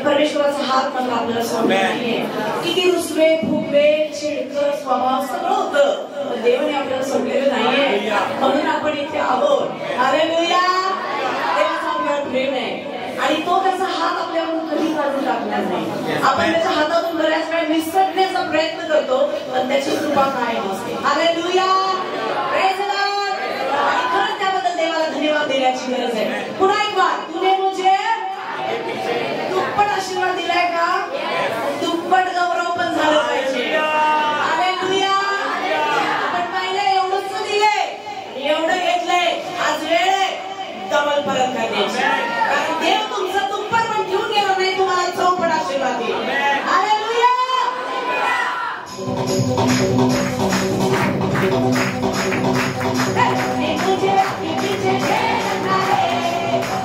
परमेश्वराचा हात मला आपल्याला सोडला किती रुसवे फुगवे चिडकं स्वभाव सगळं होतं, पण देवाने आपल्याला सोडलेलं नाहीये. म्हणून आपण इथे आहोत. हालेलुया. देवाचा आपल्यावर प्रेम आहे आणि तो त्याचा हात आपल्यावरून कधी काढून टाकणार नाही. आपण त्याच्या हातातून बऱ्याच वेळा निसटण्याचा प्रयत्न करतो, पण त्याची कृपा काय नसते. हालेलुया. Praise the Lord. आणि खरंच त्याबद्दल देवाला धन्यवाद देण्याची गरज आहे. पुन्हा एक बार तुने मुझे दुप्पट आशीर्वाद दिलाय का? दुप्पट गौरव पण झाला पाहिजे. हालेलुया. आपण पहिले एवढंच दिले, एवढं घेतलंय, आज वेळ आहे डबल परत करण्याची. कारण देव तुमचा दुप्पट पण घेऊन गेला नाही, तुम्हाला चौपट आशीर्वाद देईल. हालेलुया. मुझे पीछे रखना है.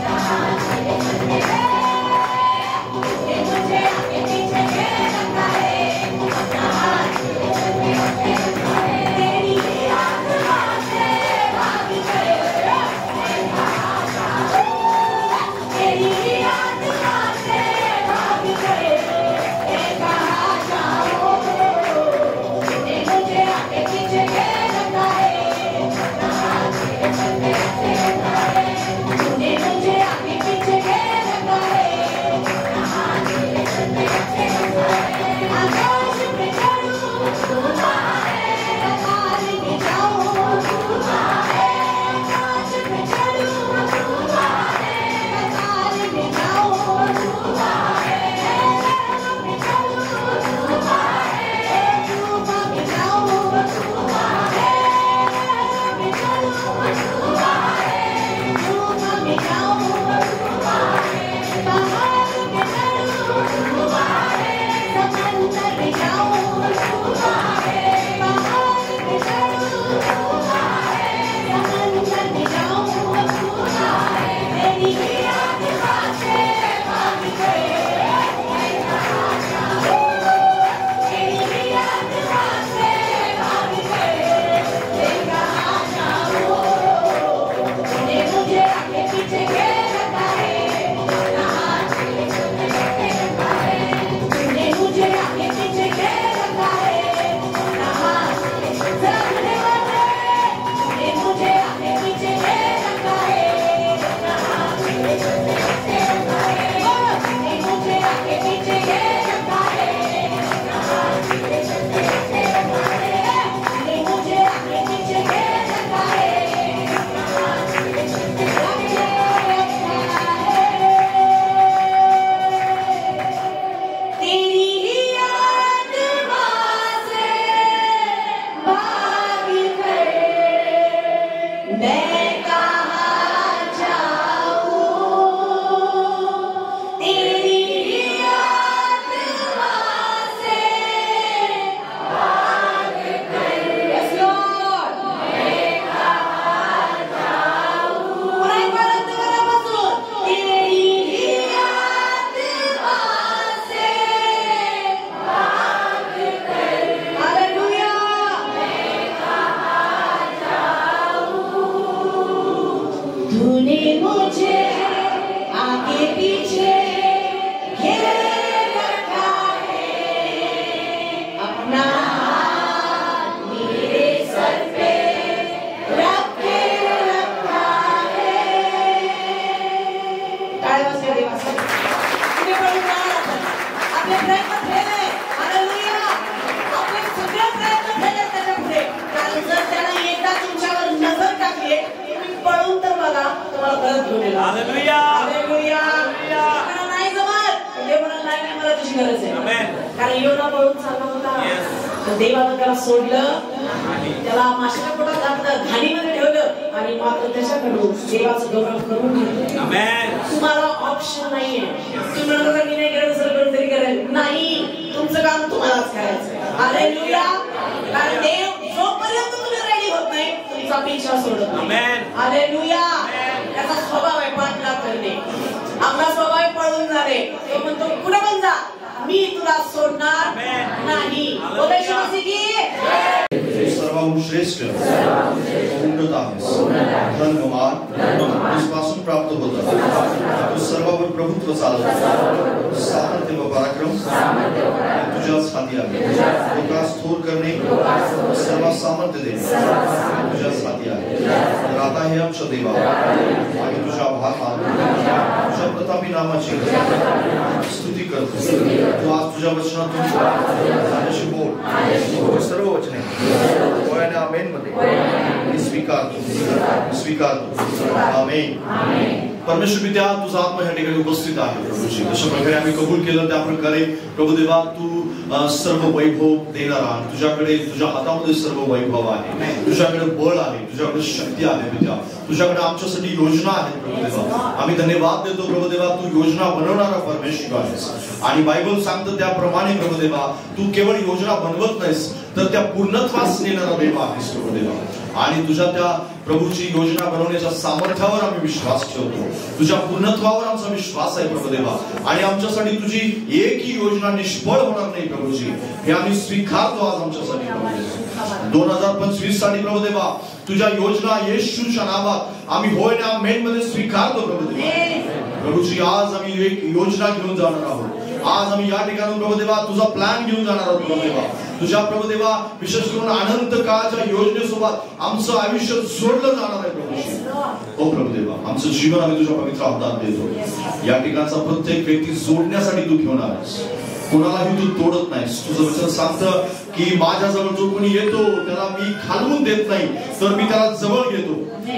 आगे पीछे घेरे रखा है, अपना मेरे सर पे रख के रखा है। टाळ्या वाजवा देवासाठी. तुम्ही प्रभू आपले प्रयत्न केले, हालेलुया, आपले सगळे प्रयत्न केले त्याच्या पुढे. कारण जर त्याला एकदा तुमच्यावर नजर टाकली, तुम्ही पळून तर बघा, तुम्हाला परत घेऊन येईल. Hallelujah, hallelujah. मला नाही जमत, देव म्हणाला नाही, मला तुझी गरज आहे. कारण योना पळून चालला होता, देवानं त्याला सोडलं, त्याला माशाच्या पोटात घातलं, घाणीमध्ये ठेवलं आणि मात्र त्याच्याकडून देवाचं गौरव करून घेतलं. तुम्हाला ऑप्शन नाहीये. तुम्ही म्हणाला मी नाही केलं, दुसरं कोणतरी करेल. नाही, तुमचं काम तुम्हालाच करायचं. हालेलुया. कारण देव जोपर्यंत तुम्ही रेडी होत नाही, तुमचा पिछा सोडत नाही. हालेलुया. त्याचा स्वभाव आहे पाठलाग करणे. आपला स्वभाव आहे पळून जाणे. तो म्हणतो पुढे पण जा, मी तुला सोडणार नाही. सर्वश्रेष्ठ उन्नत आहेस, धन्यवाद तुझपासून प्राप्त होतात. तू सर्वावर प्रभुत्व चालवतो, सामर्थ्य व पराक्रम तुझ्याच हाती आहे. लोकांस थोर करणे, सर्व सामर्थ्य देणे तुझ्याच हाती आहे. तर आता हे आमच्या देवा आणि तुझ्या आभार मानतो, तुझ्या प्रतापी नामाची स्तुती करतो. तू आज तुझ्या वचनातून माझ्याशी बोल. सर्व वचने होय आमेन मध्ये स्वीकारतो. आमेन. परमेश्वर पित्या, तुझा आत्मा या ठिकाणी उपस्थित आहे प्रभूजी. जशा प्रकारे आम्ही कबूल केलं त्या प्रकारे प्रभू देवा तू सर्व वैभव देणारा, तुझ्याकडे तुझ्या हातामध्ये सर्व वैभव आहे, तुझ्याकडे बळ आहे, तुझ्याकडे शक्ती आहे पित्या, तुझ्याकडे आमच्यासाठी योजना आहेत प्रभू देवा. आम्ही धन्यवाद देतो प्रभू देवा, तू योजना बनवणारा परमेश्वर आहेस. आणि बायबल सांगतं त्याप्रमाणे प्रभू देवा तू केवळ योजना बनवत नाहीस, तर त्या पूर्णत्वास नेणारा देव आहेस प्रभू देवा. आणि तुझ्या त्या प्रभूची योजना बनवण्याच्या सामर्थ्यावर आम्ही विश्वास ठेवतो. तुझ्या पूर्णत्वावर आमचा विश्वास आहे प्रभू देवा. आणि आमच्यासाठी तुझी एकही योजना निष्फळ होणार नाही प्रभूजी, हे आम्ही स्वीकारतो आज आमच्यासाठी प्रभू देवा. 2025 साठी प्रभू देवा तुझ्या योजना येशूच्या नावात आम्ही होय ना आमेन मध्ये स्वीकारतो प्रभू देवा. प्रभूजी आज आम्ही एक योजना घेऊन जाणार आहोत. आज आम्ही या ठिकाणी प्रभू देवा तुझा प्लॅन घेऊन जाणार आहोत प्रभू देवा. तुझ्या प्रभू देवा विशेष करून अनंत काळाच्या योजनेसोबत आमचं आयुष्य जोडलं जाणार आहे प्रभू. ओ प्रभू देवा आमचं जीवन आम्ही तुझ्या पवित्र हातात देतो. या ठिकाणचा प्रत्येक व्यक्ती जोडण्यासाठी तू घेऊन आलास, कोणालाही तू तोडत नाहीस. तुझं वचन सांगतं की माझ्याजवळ जो कोणी येतो त्याला मी खालवून देत नाही, तर मी त्याला जवळ घेतो.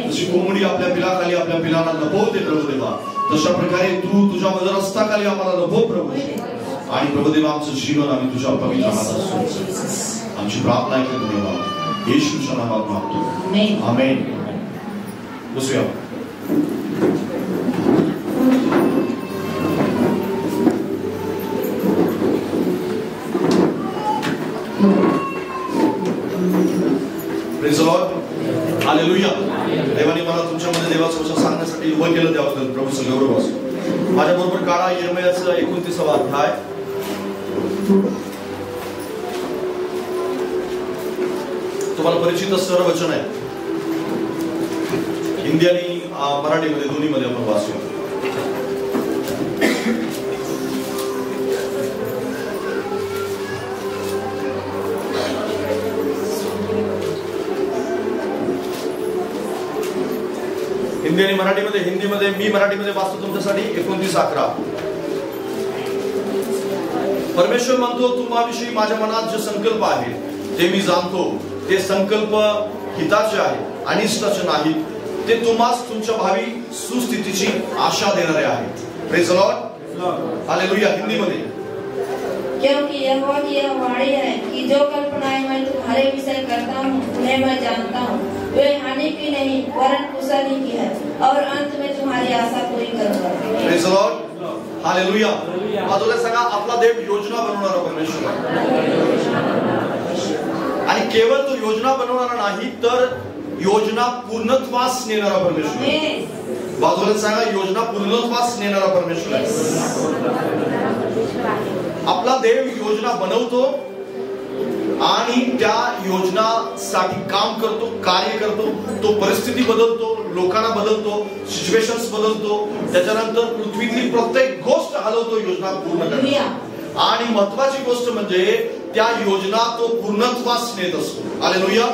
जशी कोंबडी आपल्या पिलाखाली आपल्या पिलांना लपवते प्रभू देवा, तशा प्रकारे तू तुझ्या रस्त्याखाली आम्हाला लपव प्रभू. आणि प्रभू देवा आमचं जीवन आम्ही तुझ्या पवित्र हातात सोडतो. आमची प्रार्थना आहे धन्यवाद येशूच्या नावात मागतो. आमेन. बसूया. Praise the lord. हालेलुया. देवाने मला तुमच्यामध्ये देवाचं वचन सांगण्यासाठी उभं केलं, त्याबद्दल प्रभूचं गौरव असो. माझ्या बरोबर काढा यिर्मयाचा 29वा अध्याय. तुम्हाला परिचित असणारं वचन आहे. हिंदी आणि मराठीमध्ये दोन्हीमध्ये आपण वाचूया. हिंदी आणि मराठीमध्ये. हिंदीमध्ये मी मराठीमध्ये वाचतो तुमच्यासाठी. 29:11. परमेश्वर म्हणतो तुम्हाविषयी माझ्या मनात जे संकल्प आहे ते मी जाणतो. ते संकल्प हिताचे आहे, अनिष्टाचे नाही. ते तुम्हास तुमच्या भावी सुस्थितीची आशा देणारे आहेत. Praise the lord. हालेलुया. हिंदीमध्ये क्योंकि यहोवा की यह वाणी है कि जो कल्पनाएं मैं तुम्हारे विषय करता हूँ उन्हें मैं जानता हूँ. वे हानि की नहीं वरन कुशल ही की है, और अंत में तुम्हारी आशा पूरी करूंगा. Praise the lord. हालेलुया. बाजूला सांगा आपला देव योजना बनवणारा परमेश्वर आहे. आणि केवळ तो योजना बनवणारा नाही तर योजना पूर्णत्वास नेणारा परमेश्वर आहे. बाजूला सांगा योजना पूर्णत्वास नेणारा परमेश्वर आहे. आपला देव योजना बनवतो आणि त्या योजनासाठी काम करतो, कार्य करतो, तो परिस्थिती बदलतो, लोकांना बदलतो, सिच्युएशन्स बदलतो, त्याच्यानंतर पृथ्वीतली प्रत्येक गोष्ट हलवतो योजना पूर्ण करण्यासाठी. आणि महत्वाची गोष्ट म्हणजे त्या योजना तो पूर्णत्वास नेत असतो. हालेलुया.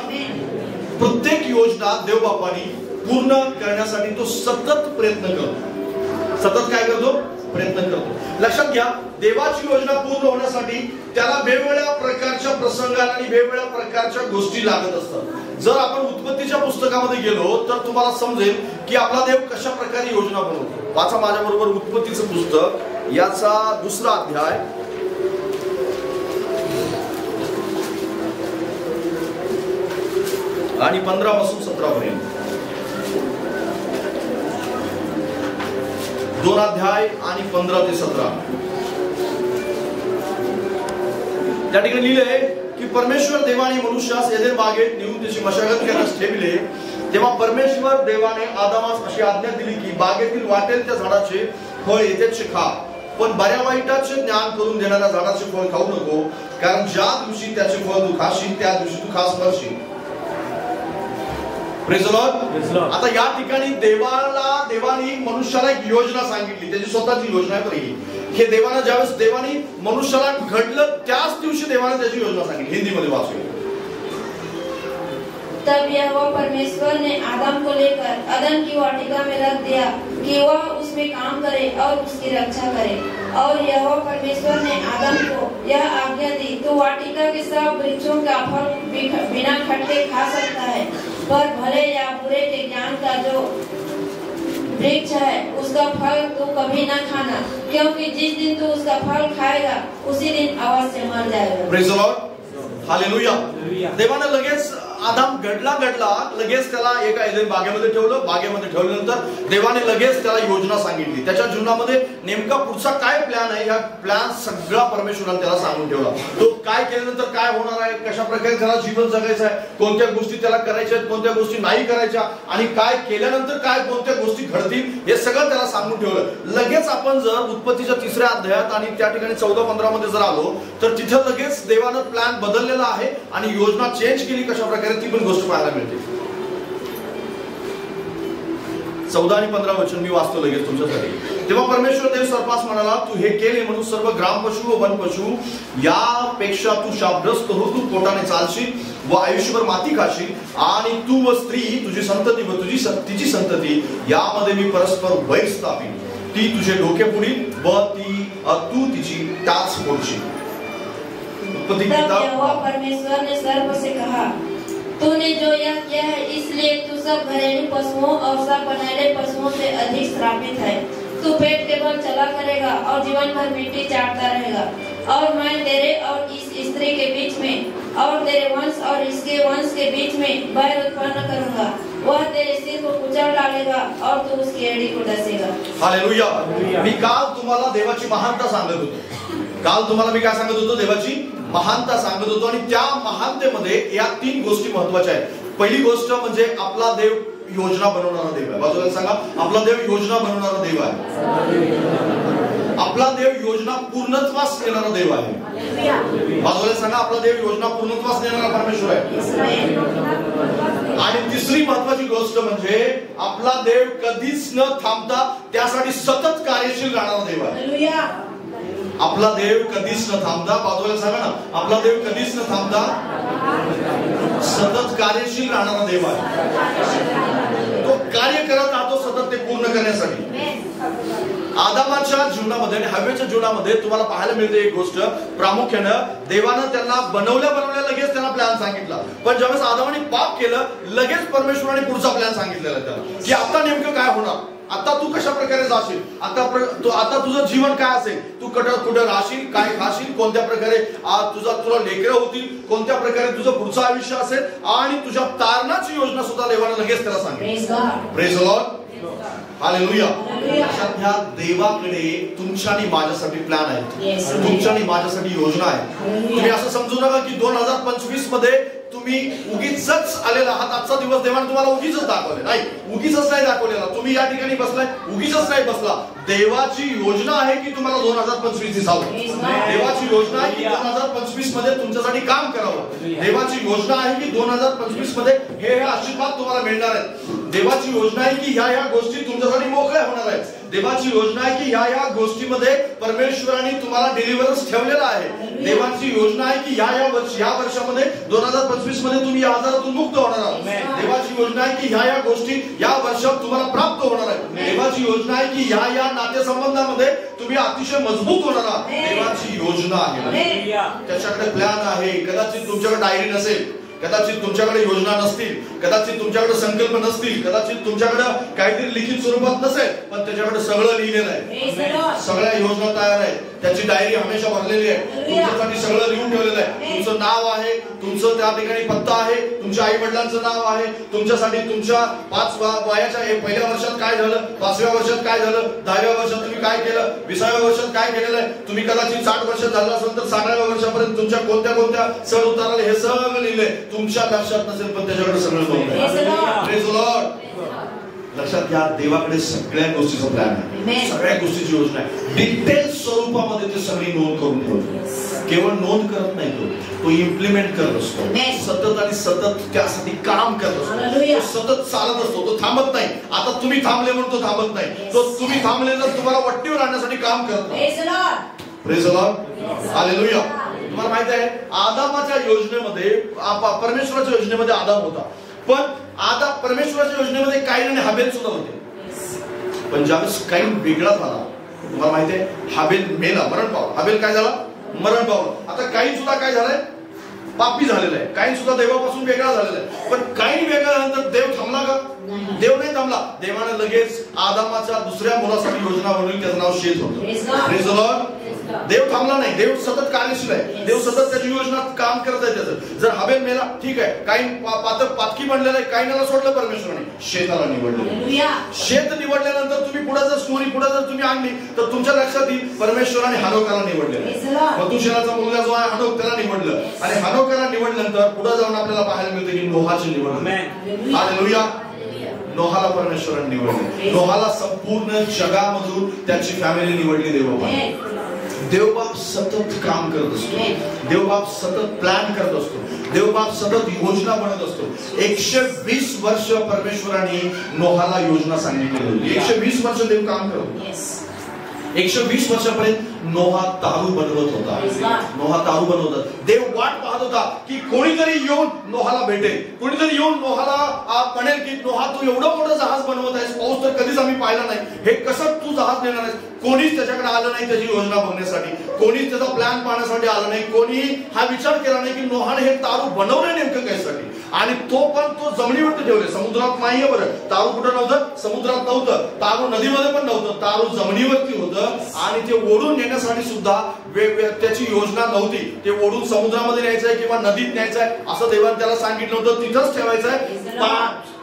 प्रत्येक योजना देवबापानी पूर्ण करण्यासाठी तो सतत प्रयत्न करतो. सतत काय करतो? प्रयत्न करतो. लक्षात घ्या, देवाची योजना पूर्ण होण्यासाठी त्याला वेगवेगळ्या प्रकारच्या प्रसंगाला आणि वेगवेगळ्या प्रकारच्या गोष्टी लागत असतात. जर आपण उत्पत्तीच्या पुस्तकामध्ये गेलो तर तुम्हाला समजेल की आपला देव कशा प्रकारे योजना बनवतो. वाचा माझ्या बरोबर उत्पत्तीचं पुस्तक, याचा 2रा अध्याय आणि 15 पासून 17 पर्यंत. 2 अध्याय आणि 15 ते 17. त्या ठिकाणी लिहिले की परमेश्वर देवाने मनुष्यास एदेन बागेत नेऊन त्याची मशागत करण्यास ठेवले. तेव्हा परमेश्वर देवाने आदामास अशी आज्ञा दिली की बागेतील वाटेल त्या झाडाचे फळ येतेच खा, पण बऱ्या वाईटाचे ज्ञान करून देणाऱ्या झाडाचे फळ खाऊ नको, कारण ज्या दिवशी त्याचे फळ तू खाशील त्या दिवशी तू खास मरशील. Praise the Lord. आता या ठिकाणी देवानी मनुष्याला एक योजना सांगितली, त्याची स्वतःची योजना आहे. पहिली हे देवानं ज्यावेळेस देवानी मनुष्याला घडलं त्याच दिवशी देवाने त्याची योजना सांगितली. हिंदीमध्ये वाचूया. तब यहोवा परमेश्वर ने आदम को लेकर अदन की वाटिका में रख दिया कि वह उसमें काम करे और उसकी रक्षा करे. और यहोवा परमेश्वर ने आदम को यह आज्ञा दी, तू वाटिका के सब वृक्षों का फल बिना खटके खा सकता है, पर भले या बुरे के ज्ञान का जो वृक्ष है उसका फल तू कभी न खाना, क्योंकि जिस दिन तू उसका फल खाएगा उसी दिन अवश्य मर जाएगा. Praise the lord. हालेलुया. देवाने लगेच आदाम घडला लगेच त्याला एका एदेन बागेमध्ये ठेवलं. बागेमध्ये ठेवल्यानंतर देवाने लगेच त्याला योजना सांगितली. त्याच्या जीवनामध्ये नेमका पुढचा काय प्लॅन आहे, या प्लॅन सगळा परमेश्वराने त्याला सांगून ठेवला. तो काय केल्यानंतर काय होणार आहे, कशा प्रकारे त्याला जीवन जगायचं आहे, कोणत्या गोष्टी त्याला करायच्या आहेत, कोणत्या गोष्टी नाही करायच्या, आणि काय केल्यानंतर काय कोणत्या गोष्टी घडतील, हे सगळं त्याला सांगून ठेवलं. लगेच आपण जर उत्पत्तीच्या 3ऱ्या अध्यायात आणि त्या ठिकाणी 14-15 मध्ये जर आलो तर तिथं लगेच देवानं प्लॅन बदललेला आहे आणि योजना चेंज केली कशा प्रकारे ती पण गोष्ट पाहायला मिळते. 14 आणि 15 वचन मी वाचतो लगेच तुमच्यासाठी. तेव्हा परमेश्वर देव सर्पास म्हणाला, तू हे केले म्हणून सर्व ग्राम पशु व वन पशु यापेक्षा तू शापग्रस्त हो. तू पोटाने चालशील व आयुष्यभर माती खाशील, आणि तू व स्त्री तुझी संतती व तिची संतती यामध्ये मी परस्पर वैर स्थापिन. ती तुझे डोके पुढील व तू तिची टाच फोडशील. परमेश्वर ने सर्प से कहा, तूने जो यह किया है इसलिए तू सब घरेलू पशुओं और सब बनैले पशुओं से अधिक श्रापित है. तू पेट के बल चला करेगा और जीवन भर मिट्टी चाटता रहेगा. और मैं तेरे और इस स्त्री के बीच में और तेरे वंश और इसके वंश के बीच में बैर उत्पन्न करूंगा. वह तेरे सिर को कुचल डालेगा और तू उसकी एड़ी को डसेगा. हालेलुया. मी काल तुम्हाला देवाची महानता सांगत होतो. मी काय सांगत होतो? देवाची महानता सांगत होतो. आणि त्या महानतेमध्ये या 3 गोष्टी महत्वाच्या आहेत. पहिली गोष्ट म्हणजे आपला देव योजना बनवणारा देव आहे. बाजूला सांगा, आपला देव योजना बनवणारा देव आहे. आपला देव योजना पूर्णत्वास नेणारा देव आहे. बाजूला सांगा, आपला देव योजना पूर्णत्वास नेणारा परमेश्वर आहे. आणि तिसरी महत्वाची गोष्ट म्हणजे आपला देव कधीच न थांबता त्यासाठी सतत कार्यशील राहणारा देव आहे. आपला देव कधीच न थांबता, बाजूला सांगा ना, आपला देव कधीच न थांबता सतत कार्यशील राहणारा देव आहे. तो कार्य करत राहतो सतत ते पूर्ण करण्यासाठी. आदामाच्या जीवनामध्ये आणि हव्याच्या जीवनामध्ये तुम्हाला पाहायला मिळते एक गोष्ट, प्रामुख्यानं देवानं त्यांना बनवल्या लगेच त्यांना प्लॅन सांगितला. पण ज्यावेळेस आदामाने पाप केलं लगेच परमेश्वराने पुढचा प्लॅन सांगितलेला त्याला की आता नेमकं काय होणार, आता तू कशा प्रकारे जाशील, आता तुझं जीवन काय असेल, तू कुठं राहशील, काय खाशील, कोणत्या प्रकारे तुला लेकरं होतील, कोणत्या प्रकारे तुझं पुढचं आयुष्य असेल, आणि तुझ्या तारणाची योजना सुद्धा देवाने लगेच त्याला सांगितली. Praise the lord. हालेलुया. ह्या देवाकडे तुमच्या आणि माझ्यासाठी प्लॅन आहे, तुमच्या आणि माझ्यासाठी योजना आहे. तुम्ही असं समजू नका की 2025 मध्ये तुम्ही उगीच आलेला आहात. आजचा दिवस देवाने तुम्हाला उगीच दाखवले नाही, उगीच नाही दाखवलेला. तुम्ही या ठिकाणी बसलाय उगीच नाही बसला. देवाची योजना आहे की तुम्हाला 2025 दिसावं. देवाची योजना आहे की 2025 मध्ये तुमच्यासाठी काम करावं. देवाची योजना आहे की 2025 मध्ये हे आशीर्वाद तुम्हाला मिळणार आहेत. देवाची योजना आहे की ह्या गोष्टी तुमच्यासाठी मोकळ्या होणार आहेत. देवाची योजना आहे की ह्या गोष्टीमध्ये परमेश्वराने तुम्हाला डिलिव्हरन्स ठेवलेला आहे. देवाची योजना आहे की ह्या वर्षामध्ये 2025 मध्ये तुम्ही या आजारातून मुक्त होणार आहात. देवाची योजना आहे की ह्या गोष्टी या वर्षात तुम्हाला प्राप्त होणार आहेत. देवाची योजना आहे की ह्या नातेसंबंधामध्ये तुम्ही अतिशय मजबूत होणार आहात. देवाची योजना आहे, त्याच्याकडे प्लॅन आहे. कदाचित तुमच्याकडे डायरी नसेल, कदाचित तुमच्याकडे योजना नसतील, कदाचित तुमच्याकडे संकल्प नसतील, कदाचित तुमच्याकडे काहीतरी लिखित स्वरूपात नसेल, पण त्याच्याकडे सगळं लिहिलेलं आहे. सगळ्या योजना तयार आहेत. त्याची डायरी हमेशा भरलेली आहे. तुमच्यासाठी सगळं लिहून ठेवलेलं आहे. तुमचं नाव आहे, तुमचं त्या ठिकाणी पत्ता आहे, तुमच्या आई वडिलांचं नाव आहे. तुमच्यासाठी तुमच्या 5 वयाच्या पहिल्या वर्षात काय झालं, 5व्या वर्षात काय झालं, 10व्या वर्षात तुम्ही काय केलं, 20व्या वर्षात काय केलेलं आहे. तुम्ही कदाचित 60 वर्षात झालं असेल तर 60व्या वर्षापर्यंत तुमच्या कोणत्या कोणत्या सण उताराले हे सगळं लिहिलंय. तुमच्या लक्षात नसेल पण त्याच्याकडे सगळं बघून. Praise the Lord. लक्षात घ्या, देवाकडे सगळ्या गोष्टीचं प्लॅन आहे, सगळ्या गोष्टीची योजना आहे. डिटेल स्वरूपामध्ये ते सगळी नोंद करून ठेवतो. केवळ नोंद करत नाही, तो इम्प्लिमेंट करत असतो. सतत आणि सतत त्यासाठी काम करत असतो. सतत चालत असतो, तो थांबत नाही. आता तुम्ही थांबले म्हणून तो थांबत नाही. तो तुम्ही थांबले तर तुम्हाला वट्टीवर आणण्यासाठी काम करतो. Praise the lord. हालेलुया. तुम्हाला माहित आहे, आदामाच्या योजनेमध्ये, परमेश्वराच्या योजनेमध्ये आदाम होता, पण आता परमेश्वराच्या योजनेमध्ये काईन आणि हाबेल सुद्धा होते. पण ज्यावेळेस काईन वेगळा झाला, तुम्हाला माहिती आहे, हाबेल मेला, मरण पावला. हाबेल काय झाला, मरण पावला. आता काईन सुद्धा काय झालंय, पापी झालेला आहे. काईन सुद्धा देवापासून वेगळा झालेला आहे. पण काईन वेगळा झाल्यानंतर देव थांबला का? देव नाही थांबला. देवाने लगेच आदामाच्या दुसऱ्या मुलासाठी योजना बनवली, त्याचं नाव शेत होतं. Praise the Lord. देव थांबला नाही, देव सतत कार्यशील आहे. देव सतत त्याची योजना काम करत आहे. त्याचं जर हाबेल मेला, ठीक आहे, काही पातकी बनलेलं आहे, काहीनाला सोडलं परमेश्वराने, शेताला निवडलं. शेत निवडल्यानंतर तुम्ही पुढे जर स्टोरी तुम्ही आणली तर तुमच्या लक्षात येईल परमेश्वराने हानोकाला निवडलेलं. मथुशेलाचा मुलगा जो आहे हानोक, त्याला निवडलं. आणि हानोकाला निवडल्यानंतर पुढे जाऊन आपल्याला पाहायला मिळतं की नोहाचे निवडलं. हालेलुया. नोहाला परमेश्वराने निवडले. नोहाला संपूर्ण जगामधून त्याची फॅमिली निवडली देवाने. देवबाप सतत काम करत असतो. देवबाप सतत प्लॅन करत असतो. देवबाप सतत योजना बनत असतो. 120 वर्ष परमेश्वराने नोहाला योजना सांगितली होती. 120 वर्ष देव काम करत. 120 वर्षापर्यंत नोहा तारू बनवत होता. नोहा तारू बनवतात. देव वाट पाहत होता की कोणीतरी येऊन नोहाला भेटेल, कोणीतरी येऊन नोहाला म्हणेल की नोहा तू एवढं मोठं जहाज बनवत आहेस, पाऊस तर कधीच आम्ही पाहिला नाही, हे कसं तू जहाज नेणार आहेस. कोणीच त्याच्याकडे आलं नाही त्याची योजना बघण्यासाठी, कोणीच त्याचा प्लॅन पाहण्यासाठी आलं नाही. कोणी हा विचार केला नाही की नोहाने हे तारू बनवलं नेमकं कशासाठी. आणि तो जमिनीवरती ठेवले, समुद्रात नाहीये. बरं, तारू कुठं नव्हतं, समुद्रात नव्हतं. तारू नदीमध्ये पण नव्हतं, तारू जमिनीवरती होतं. आणि ते ओढून नेण्यासाठी सुद्धा त्याची योजना नव्हती. ते ओढून समुद्रामध्ये न्यायचंय किंवा नदीत न्यायचंय असं देवाने त्याला सांगितलं होतं. तिथंच ठेवायचंय.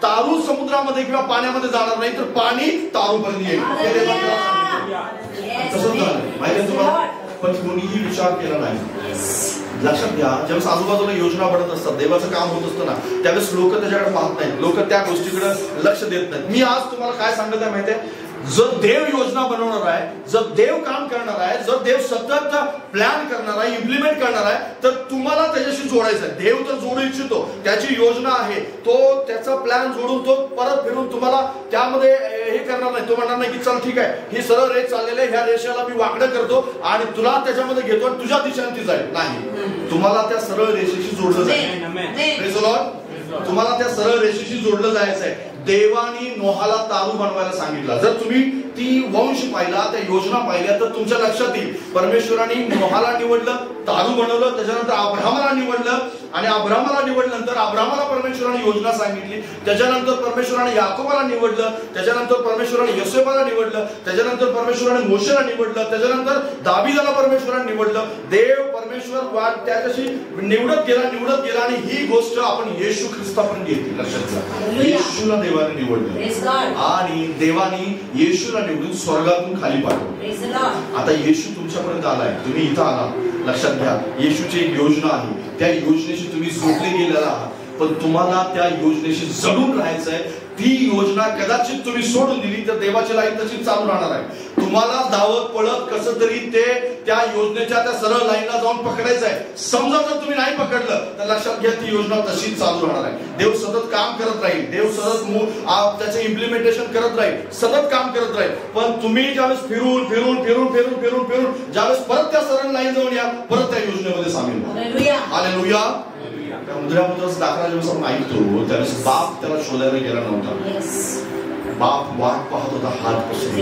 तारू समुद्रामध्ये किंवा पाण्यामध्ये जाणार नाही, तर पाणी तारूपर्यंत येईल. तसंच झालं माहिती तुम्हाला. पण कोणीही विचार केला नाही. लक्षात घ्या, ज्यावेळेस आजूबाजूला योजना बनत असतात, देवाचं काम होत असतं ना, त्यावेळेस लोक त्याच्याकडे पाहत नाहीत, लोक त्या गोष्टीकडे लक्ष देत नाहीत. मी आज तुम्हाला काय सांगत आहे माहितीये, जर देव योजना बनवणार आहे, जर देव काम करणार आहे, जर देव सतत प्लॅन करणार आहे, इम्प्लिमेंट करणार आहे, तर तुम्हाला त्याच्याशी जोडायचं आहे. देव तर जोडू इच्छितो, त्याची योजना आहे, तो त्याचा प्लॅन जोडून तो परत फिरून तुम्हाला त्यामध्ये हे करणार नाही. तो म्हणणार नाही की चल ठीक आहे, ही सरळ रेष चाललेली आहे, ह्या रेषेला मी वाकडं करतो आणि तुला त्याच्यामध्ये घेतो आणि तुझ्या दिशेने ती जाईल. नाही, तुम्हाला त्या सरळ रेषेशी जोडलं जाईल. तुम्हाला त्या सरळ रेषेशी जोडलं जायचं आहे. देवानी नोहाला तारू बनवायला सांगितलं. जर तुम्ही ती वंश पाहिला, त्या योजना पाहिल्या, तर तुमच्या लक्षात येईल परमेश्वराने नोहाला निवडलं, तारू बनवलं, त्याच्यानंतर अब्राहमाला निवडलं. आणि अब्राहमाला निवडल्यानंतर अब्राहमाला परमेश्वराने योजना सांगितली. त्याच्यानंतर परमेश्वराने याकोबाला निवडलं. त्याच्यानंतर परमेश्वराने योसेफाला निवडलं. त्याच्यानंतर परमेश्वराने मोशेला निवडलं. त्याच्यानंतर दाविदाला परमेश्वराने निवडलं. देव परमेश्वर त्याच्याशी निवडत गेला आणि ही गोष्ट आपण येशू ख्रिस्तापर्यंत येते. लक्षात घ्या, येशूला देवाने निवडलं आणि देवाने येशूला निवडून स्वर्गातून खाली पाठवलं. आता येशू तुमच्यापर्यंत आलाय, तुम्ही इथं आला. लक्षात घ्या, येशूची एक योजना आहे, त्या योजनेशी तुम्ही जोडले गेलेला आहात. पण तुम्हाला त्या योजनेशी जडून राहायचंय. ती योजना कदाचित तुम्ही सोडून दिली तर देवाची लाईन तशी चालू राहणार आहे. तुम्हाला धावत पळत कसं तरी ते त्या योजनेच्या त्या सरळ लाईनला जाऊन पकडायचं आहे. समजा जर तुम्ही नाही पकडलं तर लक्षात घ्या ती योजना तशीच चालू राहणार आहे. देव सतत काम करत राहील, देव सतत त्याचे इम्प्लिमेंटेशन करत राहील, सतत काम करत राहील. पण तुम्ही ज्यावेळेस फिरून फिरून फिरून फिरून फिरून फिरून ज्यावेळेस परत त्या सरळ लाईन जाऊन या, परत त्या योजनेमध्ये सामील व्हा. हालेलुया. मुद्राचा दाखला ज्यावेळेस आपण ऐकतो त्यावेळेस बाप त्याला शोधायला गेला नव्हता. बाप वाट पाहत होता हात पसरून.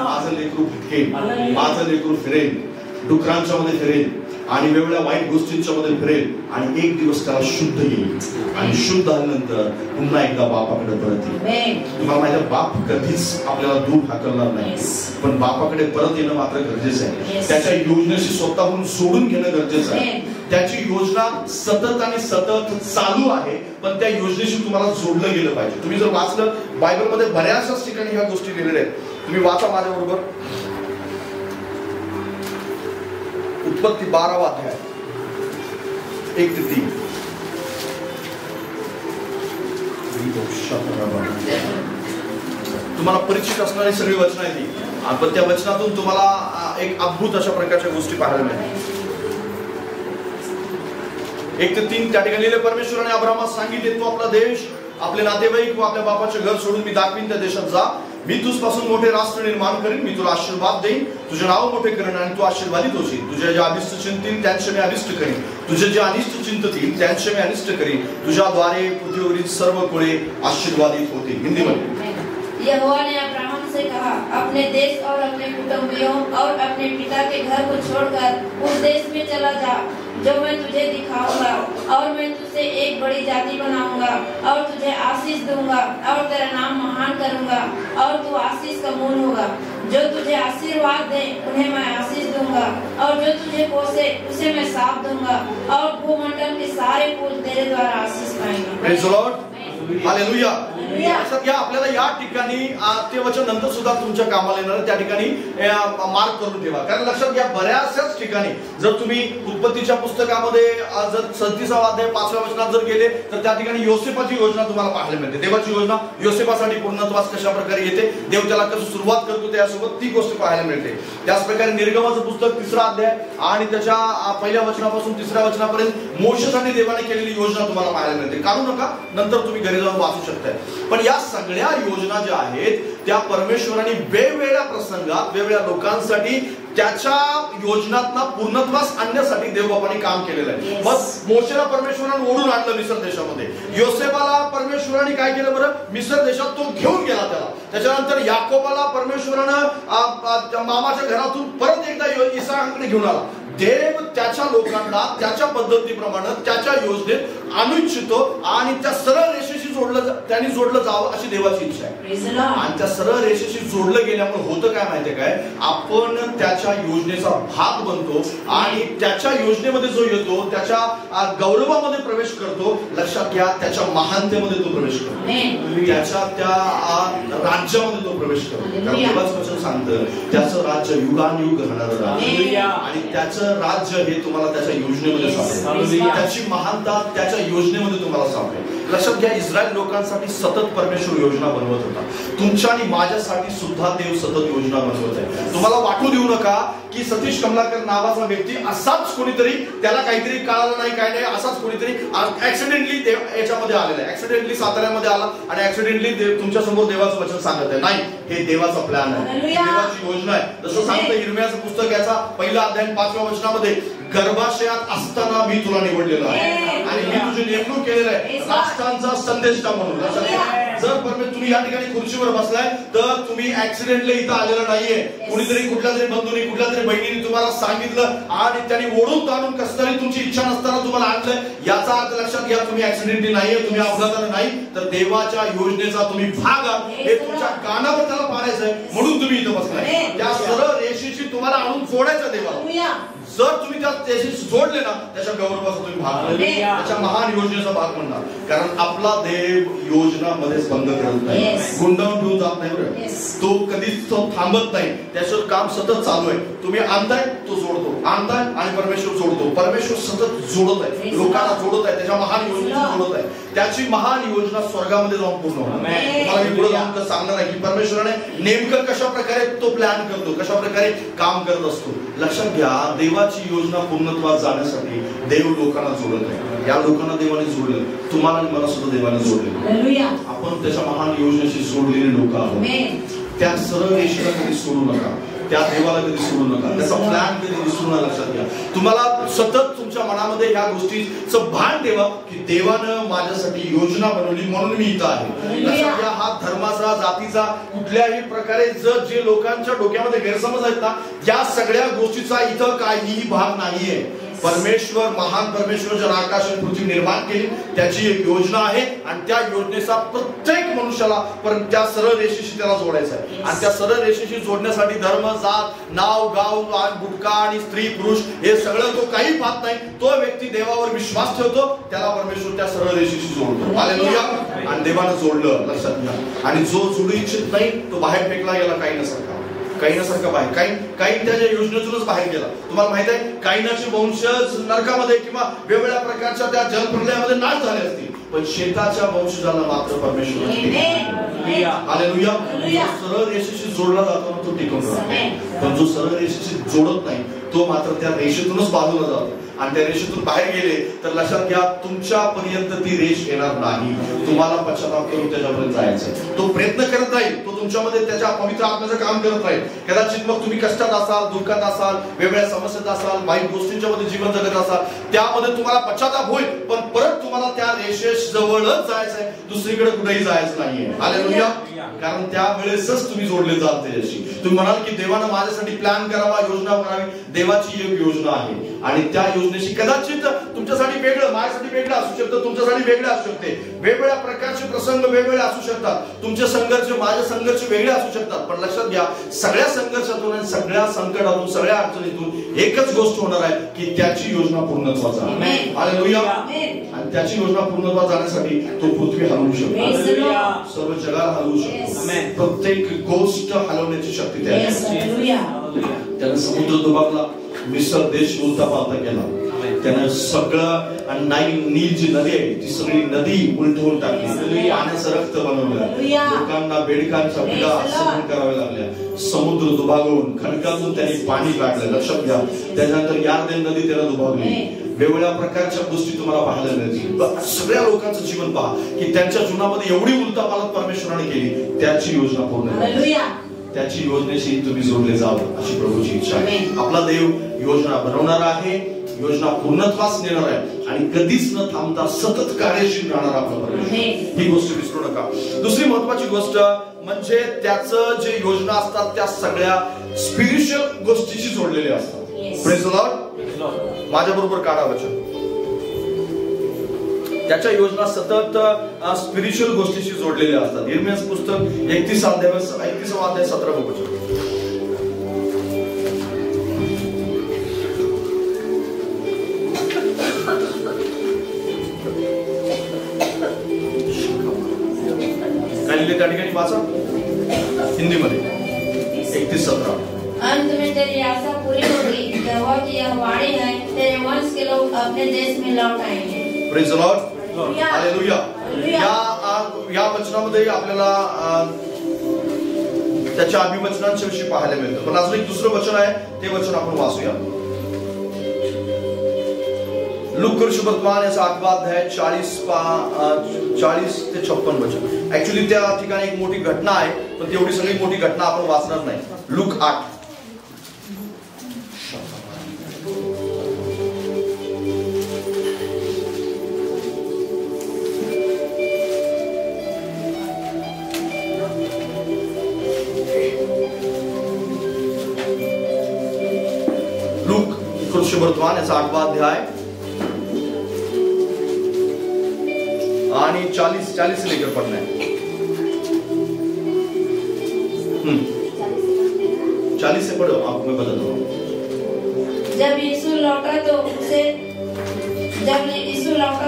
माझं लेकरू फिरेल, माझं लेकरू फिरेल, डुकरांच्या मध्ये फिरेल आणि वेगवेगळ्या वाईट गोष्टींच्या मध्ये फिरेल आणि एक दिवस त्याला शुद्ध येईल आणि शुद्ध आल्यानंतर पुन्हा एकदा बापाकडे परत येईल. तुम्हाला माहिती आहे बाप कधीच आपल्याला दूर हाकलणार नाही, पण बापाकडे परत येणं मात्र गरजेचं आहे. त्याच्या योजनेशी स्वतःहून सोडून घेणं गरजेचं आहे. त्याची योजना सतत आणि सतत चालू आहे, पण त्या योजनेशी तुम्हाला जोडलं गेलं पाहिजे. तुम्ही जर वाचलं बायबलमध्ये बऱ्याचशाच ठिकाणी ह्या गोष्टी लिहिलेल्या आहेत. तुम्ही वाचा माझ्या बरोबर उत्पत्ती 12वा अध्याय 1 ते 3. तुम्हाला परिचित असणारी सगळी वचनं आहेत ती, पण त्या वचनातून तुम्हाला एक अद्भुत अशा प्रकारच्या गोष्टी पाहायला मिळतात. 1 ते 3 त्या ठिकाणी लिहिले, परमेश्वराने अब्राहमास सांगितले, तू आपला देश, आपले नातेवाईक व आपल्या बापाचे घर सोडून मी दाखवीन त्या देशात जा. मी तुझपासून मोठे राष्ट्र निर्माण करीन, मी तुला आशीर्वाद देईन, तुझे नाव मोठे करेन आणि तू आशीर्वादित होशील. तुझे जे अभिष्ट चिंतील त्यांचे मी अभिष्ट करीन, तुझे जे अनिष्ट चिंततील त्यांचे मी अनिष्ट करीन. तुझ्याद्वारे पृथ्वीवरील सर्व कुळे आशीर्वादित होतील. हिंदीमध्ये यहोवा ने अब्राहम से कहा, अपने देश और अपने कुटुंबियों और अपने पिता के घर को छोड़कर उस देश में चला जा जो मैं तुझे दिखाऊंगा, और मैं तुझे एक बड़ी जाति बनाऊंगा और तुझे आशीष दूंगा और तेरा नाम महान करूंगा और तू आशीष का मूल होगा. जो तुझे आशीर्वाद दे उन्हें मैं आशीष दूंगा और जो तुझे पोसे उसे मैं शाप दूंगा और भूमंडल के सारे कुल तेरे द्वारा आशीष पाएंगे. Praise the lord. हालेलुया. आपल्याला या ठिकाणी ते वचन नंतर सुद्धा तुमच्या कामाला येणार, त्या ठिकाणी मार्क करून ठेवा. कारण लक्षात घ्या बऱ्याचशाच ठिकाणी जर तुम्ही उत्पत्तीच्या पुस्तकामध्ये जर 37वा अध्याय 5व्या वचनात जर गेले तर त्या ठिकाणी योसेफाची योजना तुम्हाला पाहायला मिळते. देवाची योजना योसेफासाठी पूर्णत्वास कशा प्रकारे येते, देव त्याला कसं सुरुवात करतो त्यासोबत ती गोष्ट पाहायला मिळते. त्याच प्रकारे निर्गमाचं पुस्तक 3रा अध्याय आणि त्याच्या 1ल्या वचनापासून 3ऱ्या वचनापर्यंत मोशेसाठी देवाने केलेली योजना तुम्हाला पाहायला मिळते. काढू नका, नंतर तुम्ही घरी जाऊन वाचू शकताय. पण या सगळ्या योजना ज्या आहेत त्या परमेश्वराने वेगवेगळ्या प्रसंगात वेगवेगळ्या लोकांसाठी त्याच्या योजनांना पूर्णत्वास आणण्यासाठी देवबापाने काम केलेलं आहे. मग मोशेला परमेश्वराने ओढून आणलं मिस्र देशामध्ये. योसेफाला परमेश्वराने काय केलं बरं, मिस्र देशात तो घेऊन गेला त्याला. त्याच्यानंतर याकोबाला परमेश्वरानं मामाच्या घरातून परत एकदा इस्रायलकडे घेऊन आला. देव त्याच्या लोकांना त्याच्या पद्धतीप्रमाणे त्याच्या योजनेत आणू इच्छितो आणि त्या सरळ रेषेशी त्यांनी जोडलं जावं अशी देवाची इच्छा आहे. आणि त्या सरळ रेषेशी जोडलं गेल्यामुळे होतं काय माहितीये काय, आपण त्याच्या योजनेचा भाग बनतो आणि त्याच्या योजनेमध्ये जो येतो त्याच्या गौरवामध्ये प्रवेश करतो. लक्षात घ्या त्याच्या महानतेमध्ये तो प्रवेश करतो, त्याच्या त्या राज्यामध्ये तो प्रवेश करतो. देवाचं वचन सांगतं त्याचं राज्य युगानुयुग राहणारं राज्य आणि त्याचं राज्य हे तुम्हाला त्याच्या योजनेमध्ये सापडेल. त्याची महानता त्याच्या योजनेमध्ये तुम्हाला सापडेल. लक्षात घ्या इस्रायल लोकांसाठी सतत परमेश्वर योजना बनवत होता. तुमच्या आणि माझ्यासाठी सुद्धा देव सतत योजना बनवत आहे. तुम्हाला वाटू देऊ नका की सतीश कमलाकर नावाचा व्यक्ती असाच कोणीतरी त्याला काहीतरी कळालं नाही काय नाही असाच कोणीतरी ऍक्सिडेंटली याच्यामध्ये आलेला आहे, ऍक्सिडेंटली साताऱ्यामध्ये आला आणि ऍक्सिडेंटली तुमच्या समोर देवाचं वचन सांगत आहे. नाही, हे देवाचा प्लॅन आहे, देवाची योजना आहे. जसं सांगतं इर्मियाचं पुस्तक याचा 1ला अध्याय 5व्या वचनामध्ये, गर्भाशयात असताना मी तुला निवडलेलं आहे आणि मी तुझे नेमणूक केलेलं आहे राष्ट्रांचा संदेष्टा म्हणून. जर तुम्ही या ठिकाणी खुर्चीवर बसलाय तर तुम्ही ऍक्सिडेंटली इथं आलेलं नाहीये. कुणीतरी कुठल्या तरी बंधूंनी कुठल्या तरी बहिणीने तुम्हाला सांगितलं आणि त्यांनी ओढून ताणून कसं तरी तुमची इच्छा नसताना तुम्हाला आणलंय. याचा अर्थ लक्षात घ्या तुम्ही ऍक्सिडेंटली नाहीये, तुम्ही अपघातानं नाही, तर देवाच्या योजनेचा तुम्ही भाग आहात. हे तुमच्या कानावर त्याला पाडायचंय म्हणून तुम्ही इथं बसलाय. त्या सरळ रेषेशी तुम्हाला आणून जोडायचं देवाला. जर तुम्ही त्याशी जोडले ना, त्याच्या गौरवाचा तुम्ही भाग म्हणणार, त्याच्या महान योजनेचा भाग म्हणणार. कारण आपला देव योजनामध्येच बंद करत नाही, गुंडाळून ठेवून जात नाही बरं. तो कधीच तो थांबत नाही, त्याचं काम सतत चालू आहे. तुम्ही आणताय तो जोडतो, आणताय आणि परमेश्वर जोडतो. परमेश्वर सतत जोडत आहे, लोकांना जोडत आहे, त्याच्या महान योजनेची जोडत आहे. त्याची महान योजना स्वर्गामध्ये जाऊन पूर्ण होणार. मला मी पुढे जाऊन सांगणार आहे की परमेश्वराने नेमकं कशा प्रकारे तो प्लॅन करतो, कशा प्रकारे काम करत असतो. लक्षात घ्या, देवाची योजना पूर्णत्वास जाण्यासाठी देव लोकांना जोडत आहे. या लोकांना देवाने जोडलं, तुम्हाला आणि मला सुद्धा देवाने जोडले. आपण त्याच्या महान योजनेशी जोडलेले लोक आहोत. त्या सरळ रेषेला कधी सोडू नका, त्या देवाला कधी सोडू नका, त्याचा प्लॅन कधी विसरू नका. लक्षात घ्या, तुम्हाला सतत तुमच्या मनामध्ये ह्या गोष्टीचं भान ठेवा की देवानं माझ्यासाठी योजना बनवली म्हणून मी इथं आहे. लक्षात घ्या, हा धर्माचा, जातीचा, कुठल्याही प्रकारे जे लोकांच्या डोक्यामध्ये गैरसमज आहेत ना, या सगळ्या गोष्टीचा इथं काहीही भाग नाहीये. परमेश्वर, महान परमेश्वर ज्याने आकाश आणि पृथ्वी निर्माण केली, त्याची एक योजना आहे आणि त्या योजनेचा प्रत्येक मनुष्याला त्या सरळ रेषेशी त्याला जोडायचं आहे. आणि त्या सरळ रेषेशी जोडण्यासाठी धर्म, जात, नाव, गाव, बुटका आणि स्त्री पुरुष हे सगळं तो काही पाहत नाही. तो व्यक्ती देवावर विश्वास ठेवतो, त्याला परमेश्वर त्या सरळ रेषेशी जोडतो. हालेलुया. आणि देवानं जोडलं, लक्षात घ्या. आणि जो जोडू इच्छित नाही तो बाहेर फेकला गेला, काही नसारखा बाहेर. काही त्याच्या योजनेतूनच बाहेर गेला. तुम्हाला माहित आहे, काहीनाचे वंशज नरकामध्ये किंवा वेगवेगळ्या प्रकारच्या त्या जलप्रलयामध्ये नाश झाले असतील, पण शेताच्या वंशजाला मात्र परमेश्वर हालेलुया सरळ रेषेशी जोडला जातो ना, तो टिकून राहतो. पण जो सरळ रेषेशी जोडत नाही तो मात्र त्या रेषेतूनच बाजूला जातो. आणि त्या रेषेतून बाहेर गेले तर लक्षात घ्या, तुमच्यापर्यंत ती रेष येणार नाही. तुम्हाला पश्चाताप करून त्याच्यापर्यंत जायचं. तो प्रयत्न करत राहील, तो तुमच्यामध्ये त्याच्या पवित्र आत्म्याचं काम करत राहील. कदाचित मग तुम्ही कष्टात असाल, दुःखात असाल, वेगवेगळ्या समस्येत असाल, वाईट गोष्टींच्या मध्ये जीवन जगत असाल, त्यामध्ये तुम्हाला पश्चाताप होईल. पण परत तुम्हाला त्या रेषेजवळच जायचं आहे, दुसरीकडे कुठेही जायचं नाहीये. हालेलुया. कारण त्यावेळेसच तुम्ही जोडले जाल त्याच्याशी. तुम्ही म्हणाल की देवानं माझ्यासाठी प्लॅन करावा, योजना करावी. देवाची एक योजना आहे आणि त्या योजनेशी कदाचित तुमच्यासाठी वेगळं, माझ्यासाठी वेगळं असू शकतं, तुमच्यासाठी वेगळं असू शकते. वेगवेगळ्या प्रकारचे प्रसंग वेगवेगळे असू शकतात. तुमचे संघर्ष, माझे संघर्ष वेगळे असू शकतात. पण लक्षात घ्या, सगळ्या संघर्षातून आणि सगळ्या संकटातून, सगळ्या अडचणीतून एकच गोष्ट होणार आहे की त्याची योजना पूर्णत्वास जाईल. हालेलुया. आणि त्याची योजना पूर्णत्वास जाण्यासाठी तो पृथ्वी हलवू शकतो, सर्व जगाला हलवू शकतो. प्रत्येक गोष्ट हलवण्याची शक्ती त्याने समुद्र दुभागला, मिस्र देश उलटा पालता केला. त्याने सगळं आणि नील जी नदी आहे ती सगळी नदी उलटवून टाकली, पाण्याचं रक्त बनवलं. लोकांना बेडकांच्या पिढा सहन कराव्या लागल्या. समुद्र दुभागून खडकातून त्यांनी पाणी काढलं. लक्षात घ्या, त्याच्यानंतर यार्देन नदी त्याला दुभागली. वेगवेगळ्या प्रकारच्या गोष्टी तुम्हाला पाहायला मिळतील. सगळ्या लोकांचं जीवन पहा की त्यांच्या जीवनामध्ये एवढी उलटापालट परमेश्वराने केली. त्याची योजना पूर्ण, त्याची योजनेशी तुम्ही जोडले जावं अशी प्रभूची इच्छा आहे. आपला देव योजना बनवणार आहे, योजना पूर्णत्वास नेणार आहे आणि कधीच न थांबता सतत कार्यशील राहणार आपला परमेश्वर. ही गोष्ट विसरू नका. दुसरी महत्वाची गोष्ट म्हणजे त्याचं जे योजना असतात त्या सगळ्या स्पिरिच्युअल गोष्टीशी जोडलेल्या असतात. Praise the Lord. माझ्या बरोबर काढा वचन. त्याच्या योजना सतत स्पिरिच्युअल गोष्टीशी जोडलेल्या असतात. यिर्मयाह पुस्तक 31 अध्याय 17 वचन. त्या ठिकाणी वाचा हिंदीमध्ये 31:17. अंत में तेरी आशा पूरी होगी, यहोवा की यह वाणी है, तेरे वंश के लोग अपने देश में लौट आएंगे. Praise the lord. हालेलुया. या वचनामध्ये आपल्याला त्याच्या अभिवचनांच्या विषयी पाहायला मिळतं. पण अजून एक दुसरं वचन आहे, ते वचन आपण वाचूया. लूका शुभवर्तमान याचा 8वा अध्याय 40 ते 56 वचन. ऍक्च्युली त्या ठिकाणी एक मोठी घटना आहे, पण तेवढी सगळी मोठी घटना आपण वाचणार नाही. लूक 8. लूक शुभवर्तमान याचा 8वा अध्याय आणि 40 से लेकर पढ़ना है. 40 से पढ़ो, आपको मैं बताता हूँ. जब यीशु लौटा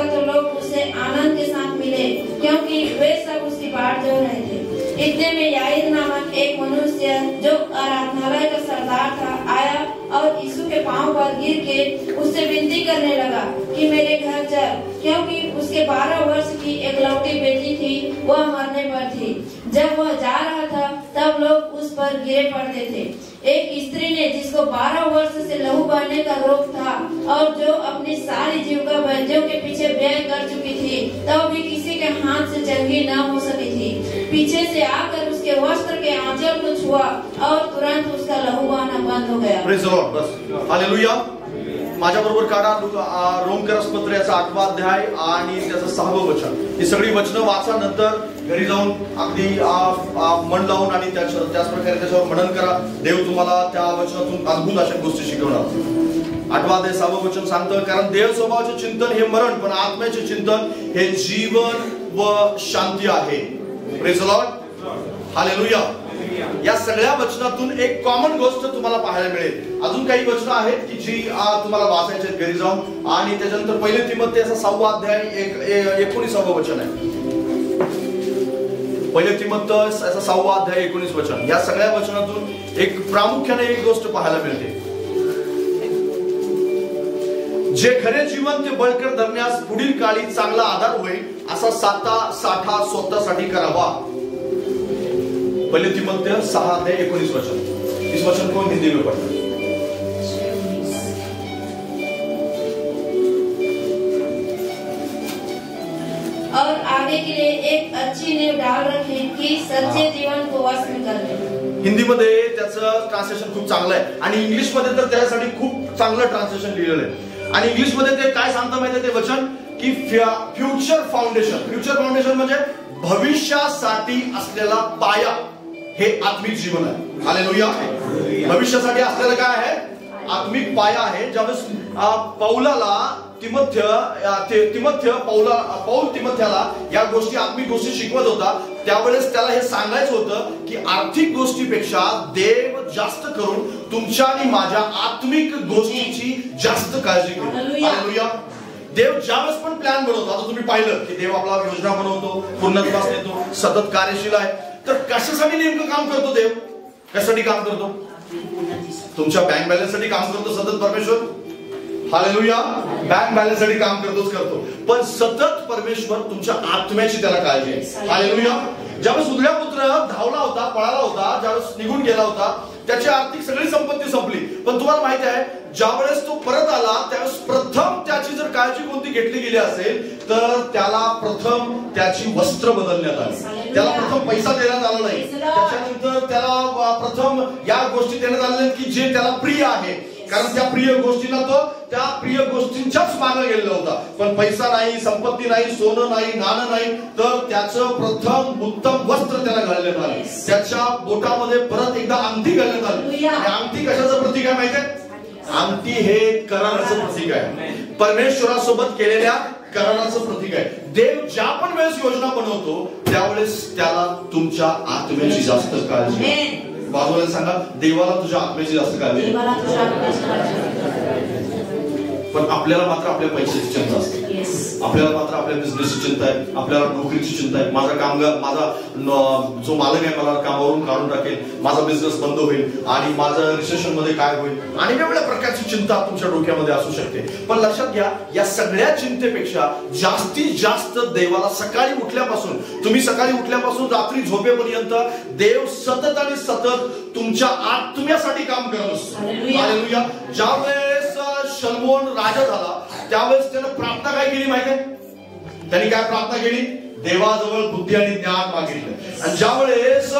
तो लोग उसे आनंद के साथ मिले, क्योंकि वे सब उसकी बाट जोह रहे थे। इतने में याईर नामक एक मनुष्य जो आराधनालय का सरदार था आया और यीशु के पांव पर गिर के उससे विनती करने लगा कि मेरे घर चल, क्योंकि उसके 12 वर्ष की एकलौती बेटी थी, वह मरने पर थी। जब वह जा रहा था तब लोग उस पर गिरे पड़ते थे। एक स्त्री ने जिसको 12 वर्ष से लहू बहने का रोग था और जो अपनी सारी जीविका वैद्यों के पीछे व्यय कर चुकी थी, तब भी किसी के हाथ से चंगी न हो सकी थी, पीछे से आकर उसके वस्त्र के आंचल को छुआ और तुरंत उसका लहू बहना बंद हो गया। Praise the lord. बस हालेलुया। माझ्या बरोबर काढा रोमकरसपत्र याचा 8वा अध्याय आणि त्याचं 6वं वचन। ही सगळी वचनं वाचा, नंतर घरी जाऊन अगदी मन लावून आणि त्याच प्रकारे त्याच्यावर मनन करा। देव तुम्हाला त्या वचनातून अद्भुत अशा गोष्टी शिकवणार। 8वा अध्याय 6वं वचन सांगतं, कारण देव स्वभावाचे चिंतन हे मरण, पण आत्म्याचे चिंतन हे जीवन व शांती आहे। Praise the lord. हालेलुया। या सगळ्या वचनातून एक कॉमन गोष्ट तुम्हाला पाहायला मिळेल। अजून काही वचनं आहेत की जी तुम्हाला वाचायची आहेत घरी जाऊन, आणि त्याच्यानंतर 1 तिमोथेचा 6वा अध्याय 19वा वचन आहे। 1 तिमोथेचा 6वा अध्याय 19 वचन। या सगळ्या वचनातून एक प्रामुख्याने एक गोष्ट पाहायला मिळते, जे खरे जीवन ते बळकट धरण्यास पुढील काळी चांगला आधार होईल असा साठा स्वतःसाठी करावा। 1 तिमोथेय 6 अध्याय 19 वचन। इस वचन को हिंदी में पढ़ना। और आगे के लिए एक अच्छी नींव डाल रखें कि सच्चे जीवन को वश में कर लें। हिंदी मध्ये त्याचं ट्रान्सलेशन खूप चांगलं आहे आणि इंग्लिश मध्ये तर त्यासाठी खूप चांगलं ट्रान्सलेशन लिहिलेलं आहे। आणि इंग्लिश मध्ये ते काय सांगतं माहिती आहे ते वचन की फ्युचर फाउंडेशन म्हणजे भविष्यासाठी असलेला पाया हे आत्मिक जीवन आहे। हालेलुया। भविष्यासाठी असलेला काय आहे? आत्मिक पाया आहे। ज्यावेळेस पौल तिमोथेला या गोष्टी आत्मिक गोष्टी शिकवत होता, त्यावेळेस त्याला हे सांगायचं होतं की आर्थिक गोष्टीपेक्षा देव जास्त करून तुमच्या आणि माझ्या आत्मिक गोष्टीची जास्त काळजी घेतो। हालेलुया। देव ज्यावेळेस पण प्लॅन बनवतो, आता तुम्ही पाहिलं की देव आपला योजना बनवतो, पूर्णत्वास नेतो, सतत कार्यशील आहे, तर कशासाठी नेमकं काम करतो देव? कशासाठी काम करतो? तुमच्या बँक बॅलन्स साठी काम करतो सतत परमेश्वर। हालेलुया। बँक बॅलन्स साठी काम करतो, पण सतत परमेश्वर तुमच्या आत्म्याची त्याला काळजी आहे। हालेलुया। ज्यावेळेस उधळ्या पुत्र धावला होता, पळाला होता, ज्यावेळेस निघून गेला होता, त्याची आर्थिक सगळी संपत्ती संपली, पण तुम्हाला माहिती आहे ज्यावेळेस तो परत आला त्यावेळेस प्रथम त्याची जर काळजी कोणती घेतली गेली असेल तर त्याला प्रथम त्याची वस्त्र बदलण्यात आली, त्याला प्रथम पैसा देण्यात आला नाही, त्याच्यानंतर त्याला प्रथम या गोष्टी देण्यात आल्या की जे त्याला प्रिय आहे, कारण त्या प्रिय गोष्टीला तो त्या प्रिय गोष्टींच्याच मागे गेलेला होता, पण पैसा नाही, संपत्ती नाही, सोनं नाही, नाणं नाही, तर त्याचं प्रथम उत्तम वस्त्र त्याला घालण्यात आले, त्याच्या बोटामध्ये परत एकदा अंगठी घालण्यात आली। अंगठी कशाचं प्रतीक आहे माहिती आहे? अंगठी हे कराराचं प्रतीक आहे, परमेश्वरासोबत केलेल्या कराराचं प्रतीक आहे। देव ज्या पण वेळेस योजना बनवतो त्यावेळेस त्याला तुमच्या आत्म्याची जास्त काळजी आहे। बाजूला सांगा, देवाला तुझ्या आत्म्याची जास्त काळजी आहे। पण आपल्याला मात्र आपल्या पैशाची चिंता असते, आपल्याला मात्र आपल्या बिझनेसची चिंता आहे, आपल्याला नोकरीची चिंता आहे, माझा कामगार, माझा जो मालक आहे मला कामावरून काढून टाकेल, माझा बिझनेस बंद होईल आणि माझं रिसेशन मध्ये काय होईल, आणि वेगवेगळ्या प्रकारची चिंता तुमच्या डोक्यामध्ये असू शकते। पण लक्षात घ्या, या सगळ्या चिंतेपेक्षा जास्तीत जास्त देवाला सकाळी उठल्यापासून रात्री झोपेपर्यंत देव सतत आणि सतत तुमच्या आत्म्यासाठी काम करत असतो। हालेलुया। ज्यावेळेस शलोमोन राजा झाला त्यावेळेस त्याने प्रार्थना काय केली माहिती आहे? त्यांनी काय प्रार्थना केली? देवाजवळ बुद्धी आणि ज्ञान मागितलं। आणि ज्यावेळेस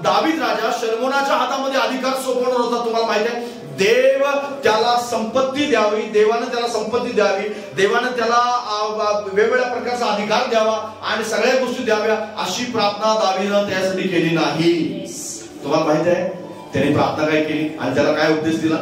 दावीद राजा शलोमोनाच्या हातामध्ये अधिकार सोपवणार होता, तुम्हाला माहिती आहे देव त्याला संपत्ती द्यावी, देवाने त्याला संपत्ती द्यावी, देवाने त्याला वेगवेगळ्या प्रकारचा अधिकार द्यावा आणि सगळ्या गोष्टी द्याव्या, अशी प्रार्थना दावीदने त्यासाठी केली नाही। तुम्हाला माहिती आहे त्याने प्रार्थना काय केली आणि त्याला काय उपदेश दिला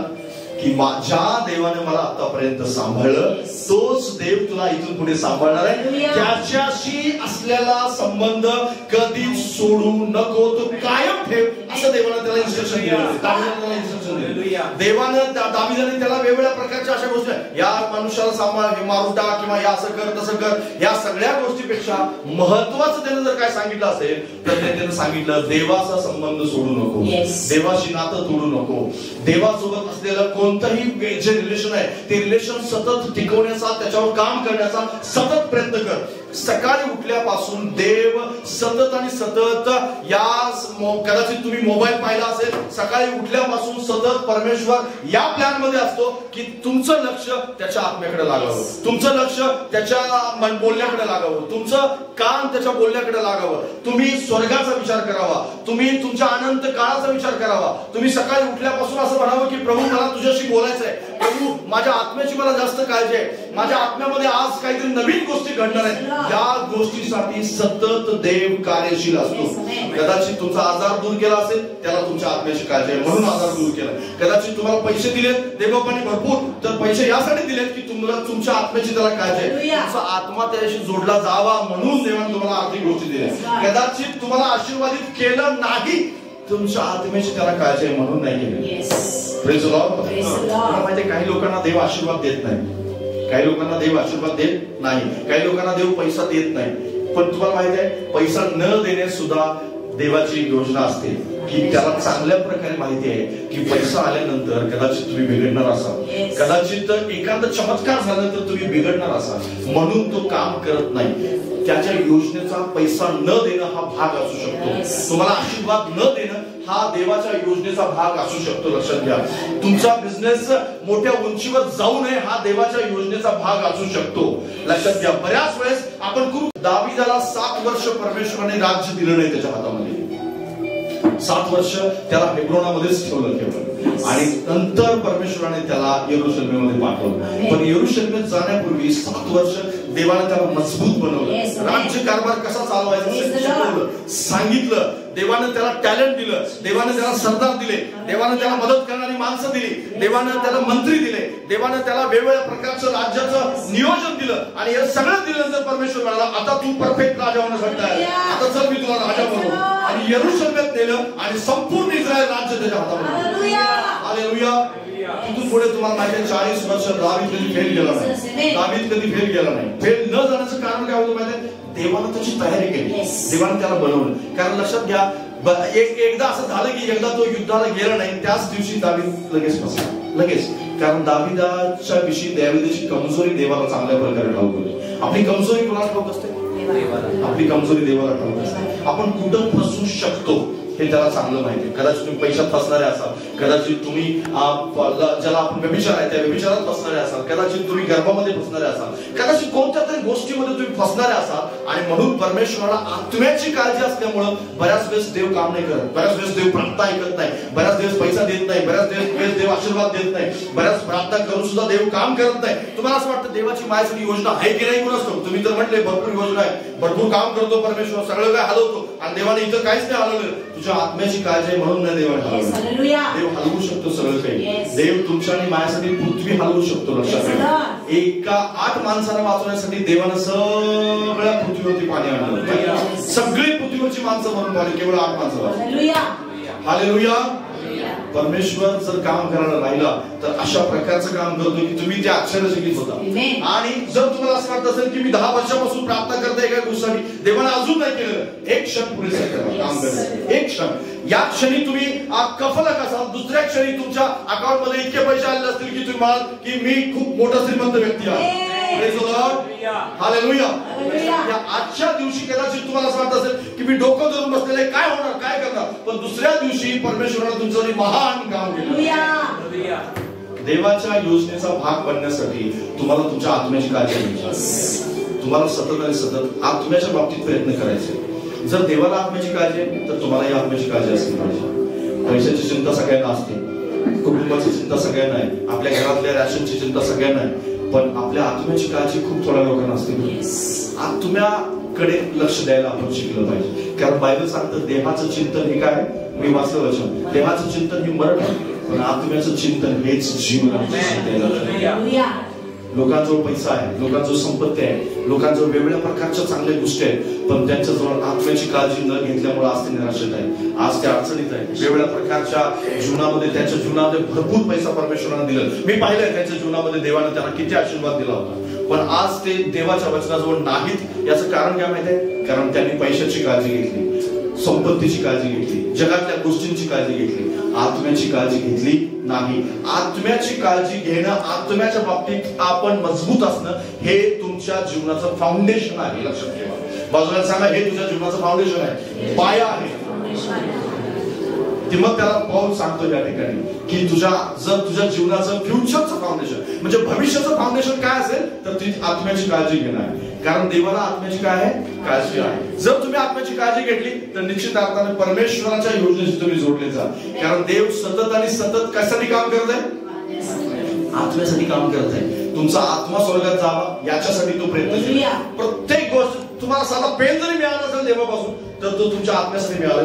की ज्या देवाने मला आतापर्यंत सांभाळलं तोच देव तुला इथून पुढे सांभाळणार आहे, त्याच्याशी असलेला संबंध कधीच सोडू नको, तो कायम ठेव, असं देवाने त्याला इन्स्ट्रक्शन दिलं। देवानं दाविदाने त्याला वेगवेगळ्या प्रकारच्या अशा गोष्टी, या मनुष्याला सांभाळ, हे मारून टाक, किंवा या असं कर तसं कर, या सगळ्या गोष्टीपेक्षा महत्वाचं त्यानं जर काय सांगितलं असेल तर त्यानं सांगितलं देवाचा संबंध सोडू नको, देवाशी नातं तोडू नको. देवासोबत असलेलं कोणतंही जे रिलेशन आहे ते रिलेशन सतत टिकवण्याचा, त्याच्यावर काम करण्याचा सतत प्रयत्न कर. सकाळी उठल्यापासून देव सतत आणि सतत, या कदाचित तुम्ही मोबाईल पाहिला असेल, सकाळी उठल्यापासून सतत परमेश्वर या प्लॅन मध्ये असतो की तुमचं लक्ष त्याच्या आत्म्याकडे लागावं, तुमचं लक्ष त्याच्या बोलण्याकडे लागावं, तुमचं कान त्याच्या बोलण्याकडे लागावं, तुम्ही स्वर्गाचा विचार करावा, तुम्ही तुमच्या अनंत काळाचा विचार करावा. तुम्ही सकाळी उठल्यापासून असं म्हणावं की प्रभू मला तुझ्याशी बोलायचं आहे, प्रभू माझ्या आत्म्याची मला जास्त काळजी आहे, माझ्या आत्म्यामध्ये आज काहीतरी नवीन गोष्टी घडणार आहेत. या गोष्टीसाठी सतत देव कार्यशील असतो. कदाचित तुमचा आजार दूर केला असेल, त्याला तुमच्या आत्म्याची काळजी आहे म्हणून आजार दूर केला. कदाचित तुम्हाला पैसे दिलेत देवबापाने भरपूर, तर पैसे यासाठी दिलेत की तुम्हाला तुमच्या आत्म्याची त्याला काळजी आहे, तुमचा आत्मा त्याच्याशी जोडला जावा म्हणून देवाने तुम्हाला आर्थिक गोष्टी दिल्या. कदाचित तुम्हाला आशीर्वादित केलं नाही, तुमच्या आत्म्याची त्याला काळजी आहे म्हणून नाही केली. Praise the Lord. तुम्हाला माहिती, काही लोकांना देव आशीर्वाद देत नाही, काही लोकांना देव आशीर्वाद देत नाही, काही लोकांना देव पैसा देत नाही. पण तुम्हाला माहिती आहे, पैसा न देण्यास सुद्धा देवाची योजना असते की त्याला चांगल्या प्रकारे माहिती आहे की पैसा आल्यानंतर कदाचित तुम्ही बिघडणार असाल, कदाचित एखादा चमत्कार झाला तर तुम्ही बिघडणार असाल, म्हणून तो काम करत नाही. त्याच्या योजनेचा पैसा न देणं हा भाग असू शकतो, तुम्हाला आशीर्वाद न देणं हा देवाच्या योजनेचा भाग असू शकतो. लक्षात घ्या, तुमचा बिझनेस मोठ्या उंचीवर जाऊ नये हा देवाच्या योजनेचा भाग असू शकतो. लक्षात घ्या, बऱ्याच वेळेस आपण खूप, दाविदाला 7 वर्ष परमेश्वराने राज्य दिलं नाही त्याच्या हातामध्ये, 7 वर्ष त्याला हेब्रोनामध्येच ठेवलं केवळ, आणि नंतर परमेश्वराने त्याला यरूशलेममध्ये पाठवलं. पण यरूशलेमेत जाण्यापूर्वी 7 वर्ष देवाने त्याला मजबूत बनवलं, राज्य कारभार कसा चालवायचा शिकवलं, सांगितलं. देवाने त्याला टॅलेंट दिलं, देवाने त्याला सरदार दिले, देवाने त्याला मदत करणारी माणसं दिली, देवाने त्याला मंत्री दिले, देवाने त्याला वेगवेगळ्या प्रकारचं राज्याचं नियोजन दिलं. आणि हे सगळं दिल्यानंतर परमेश्वर म्हणाला आता तू परफेक्ट राजा होण्यासाठी आहे, आता चल मी तुला राजा बनवू. आणि यरूशलेमेत नेलं आणि संपूर्ण इस्रायल राज्य त्याच्या हातामध्ये. हालेलुया. तिथून पुढे तुम्हाला माहिती आहे 40 वर्ष दावीद कधी फेल गेला नाही, दावीद कधी फेल गेला नाही. फेल न जाण्याचं कारण काय होतं माहिती आहे, देवाने त्याची तयारी केली, देवाने त्याला बनवलं. कारण लक्षात घ्या, एकदा असं झालं की एकदा तो युद्धाला गेला नाही, त्याच दिवशी दावीद लगेच फसला, लगेच. कारण दाविदाच्या विषयी दाविदाची कमजोरी देवाला चांगल्या प्रकारे ठाऊक होती. आपली कमजोरी कोणाला ठाऊक असते? आपली कमजोरी देवाला ठाऊक असते. आपण कुठं फसू शकतो हे त्याला चांगलं माहिती. कदाचित तुम्ही पैशात फसणारे असाल, कदाचित तुम्ही ज्याला आपण व्यभिचार आहे त्या व्यभिचारात फसणारे असाल, कदाचित तुम्ही गर्भामध्ये फसणारे असाल, कदाचित कोणत्या तरी गोष्टीमध्ये तुम्ही फसणारे असाल. आणि म्हणून परमेश्वराला आत्म्याची काळजी असल्यामुळं बऱ्याच वेळेस देव काम नाही करत, बऱ्याच वेळेस देव प्रार्थना ऐकत नाही, बऱ्याच वेळेस पैसा देत नाही, बऱ्याच वेळेस देव आशीर्वाद देत नाही, बऱ्याच प्रार्थना करून सुद्धा देव काम करत नाही. तुम्हाला असं वाटतं देवाची माझ्यासाठी योजना आहे की नाही कोण असतो? तुम्ही तर म्हटले भरपूर योजना आहे, भरपूर काम करतो परमेश्वर, सगळं काय हलवतो, आणि देवाने इथं काहीच नाही हलवलं. तुझ्या आत्म्याची काळजी आहे म्हणून नाही देवाने हलवलं. देव हलवू शकतो सगळं काही. देव तुमच्या आणि माझ्यासाठी पृथ्वी हलवू शकतो. लक्षात घ्या, एका 8 माणसांना वाचवण्यासाठी देवानं सगळ्या पृथ्वीवरती पाणी आणलं, सगळी पृथ्वीवरची माणसं भरून पाणी केवळ 8 माणसं. हालेलुया. परमेश्वर जर काम करायला राहिला तर अशा प्रकारचं काम करतो की तुम्ही ते आश्चर्यचकित होता. आणि जर तुम्हाला असं वाटत असेल की मी 10 वर्षापासून प्रार्थना करते एका गोष्टीसाठी, देवाने अजून नाही केलं, एक क्षण पुरेसे करा काम करायचं. एक क्षण, या क्षणी तुम्ही कफलक असाल, दुसऱ्या क्षणी तुमच्या अकाउंट मध्ये इतके पैसे आले असतील की तुम्ही म्हणाल की मी खूप मोठा श्रीमंत व्यक्ती आहे. हालेलुया. या आजच्या दिवशी कदाचित तुम्हाला असं वाटत असेल की मी डोकं धरून बसलेले, काय होणार, काय करणार, पण दुसऱ्या दिवशी परमेश्वराने तुमचं महान काम केलं. देवाच्या योजनेचा भाग बनण्यासाठी तुम्हाला तुमच्या आत्म्याची काळजी घ्यायची, तुम्हाला सतत आणि सतत आत्म्याच्या बाबतीत प्रयत्न करायचे. जर देवाला आत्म्याची काळजी आहे तर तुम्हाला या आत्म्याची काळजी असली पाहिजे. पैशाची चिंता सगळ्यांना असते, कुटुंबाची चिंता सगळ्यांना आहे, आपल्या घरातल्या रॅशनची चिंता सगळ्यांना आहे, पण आपल्या आत्म्याची काळजी खूप थोड्या लोकांना असते. आत्म्याकडे लक्ष द्यायला आपण शिकलं पाहिजे. कारण बायबल सांगतं देहाचं चिंतन हे काय, मी वाचलं वचन, देहाचं चिंतन हे मरण आहे, पण आत्म्याचं चिंतन हेच जीवन आहे. लोकांजवळ पैसा आहे, लोकांजवळ संपत्ती आहे, लोकांजवळ वेगवेगळ्या प्रकारच्या चांगल्या गोष्टी आहेत, पण त्यांच्याजवळ आत्म्याची काळजी न घेतल्यामुळे आज ते निराशेत आहे, आज ते अडचणीत आहे. वेगवेगळ्या प्रकारच्या जीवनामध्ये, त्यांच्या जीवनामध्ये भरपूर पैसा परमेश्वराने दिला. मी पाहिलंय त्यांच्या जीवनामध्ये देवाने त्यांना किती आशीर्वाद दिला होता, पण आज ते देवाच्या वचनाजवळ नाहीत. याचं कारण काय माहिती आहे? कारण त्यांनी पैशाची काळजी घेतली, संपत्तीची काळजी घेतली, जगातल्या गोष्टींची काळजी घेतली, आत्म्याची काळजी घेतली नाही. आत्म्याची काळजी घेणं, आत्म्याच्या बाबतीत आपण मजबूत असणं, हे तुमच्या जीवनाचं फाउंडेशन आहे. लक्षात ठेवा. बाजूला सांगा, हे तुझ्या जीवनाचं फाउंडेशन आहे, पाया आहे. ते मग त्याला पाऊल सांगतो या ठिकाणी की जर तुझ्या जीवनाचं फ्युचरचं फाउंडेशन म्हणजे भविष्याचं फाउंडेशन काय असेल तर ती आत्म्याची काळजी घेणं आहे. कारण देवाला आत्म्याची काय आहे? काळजी आहे. जर तुम्ही आत्म्याची काळजी घेतली तर निश्चित अर्थाने परमेश्वराच्या योजनेशी तुम्ही जोडले जा. कारण देव सतत आणि सतत कशासाठी काम करत आहे? आत्म्यासाठी काम करत आहे. तुमचा आत्मा स्वर्गात जावा याच्यासाठी तो प्रयत्नशील. प्रत्येक गोष्ट तुम्हाला साधा पेन जरी मिळाला असेल देवापासून तर तो तुमच्या आत्म्यासाठी मिळाला.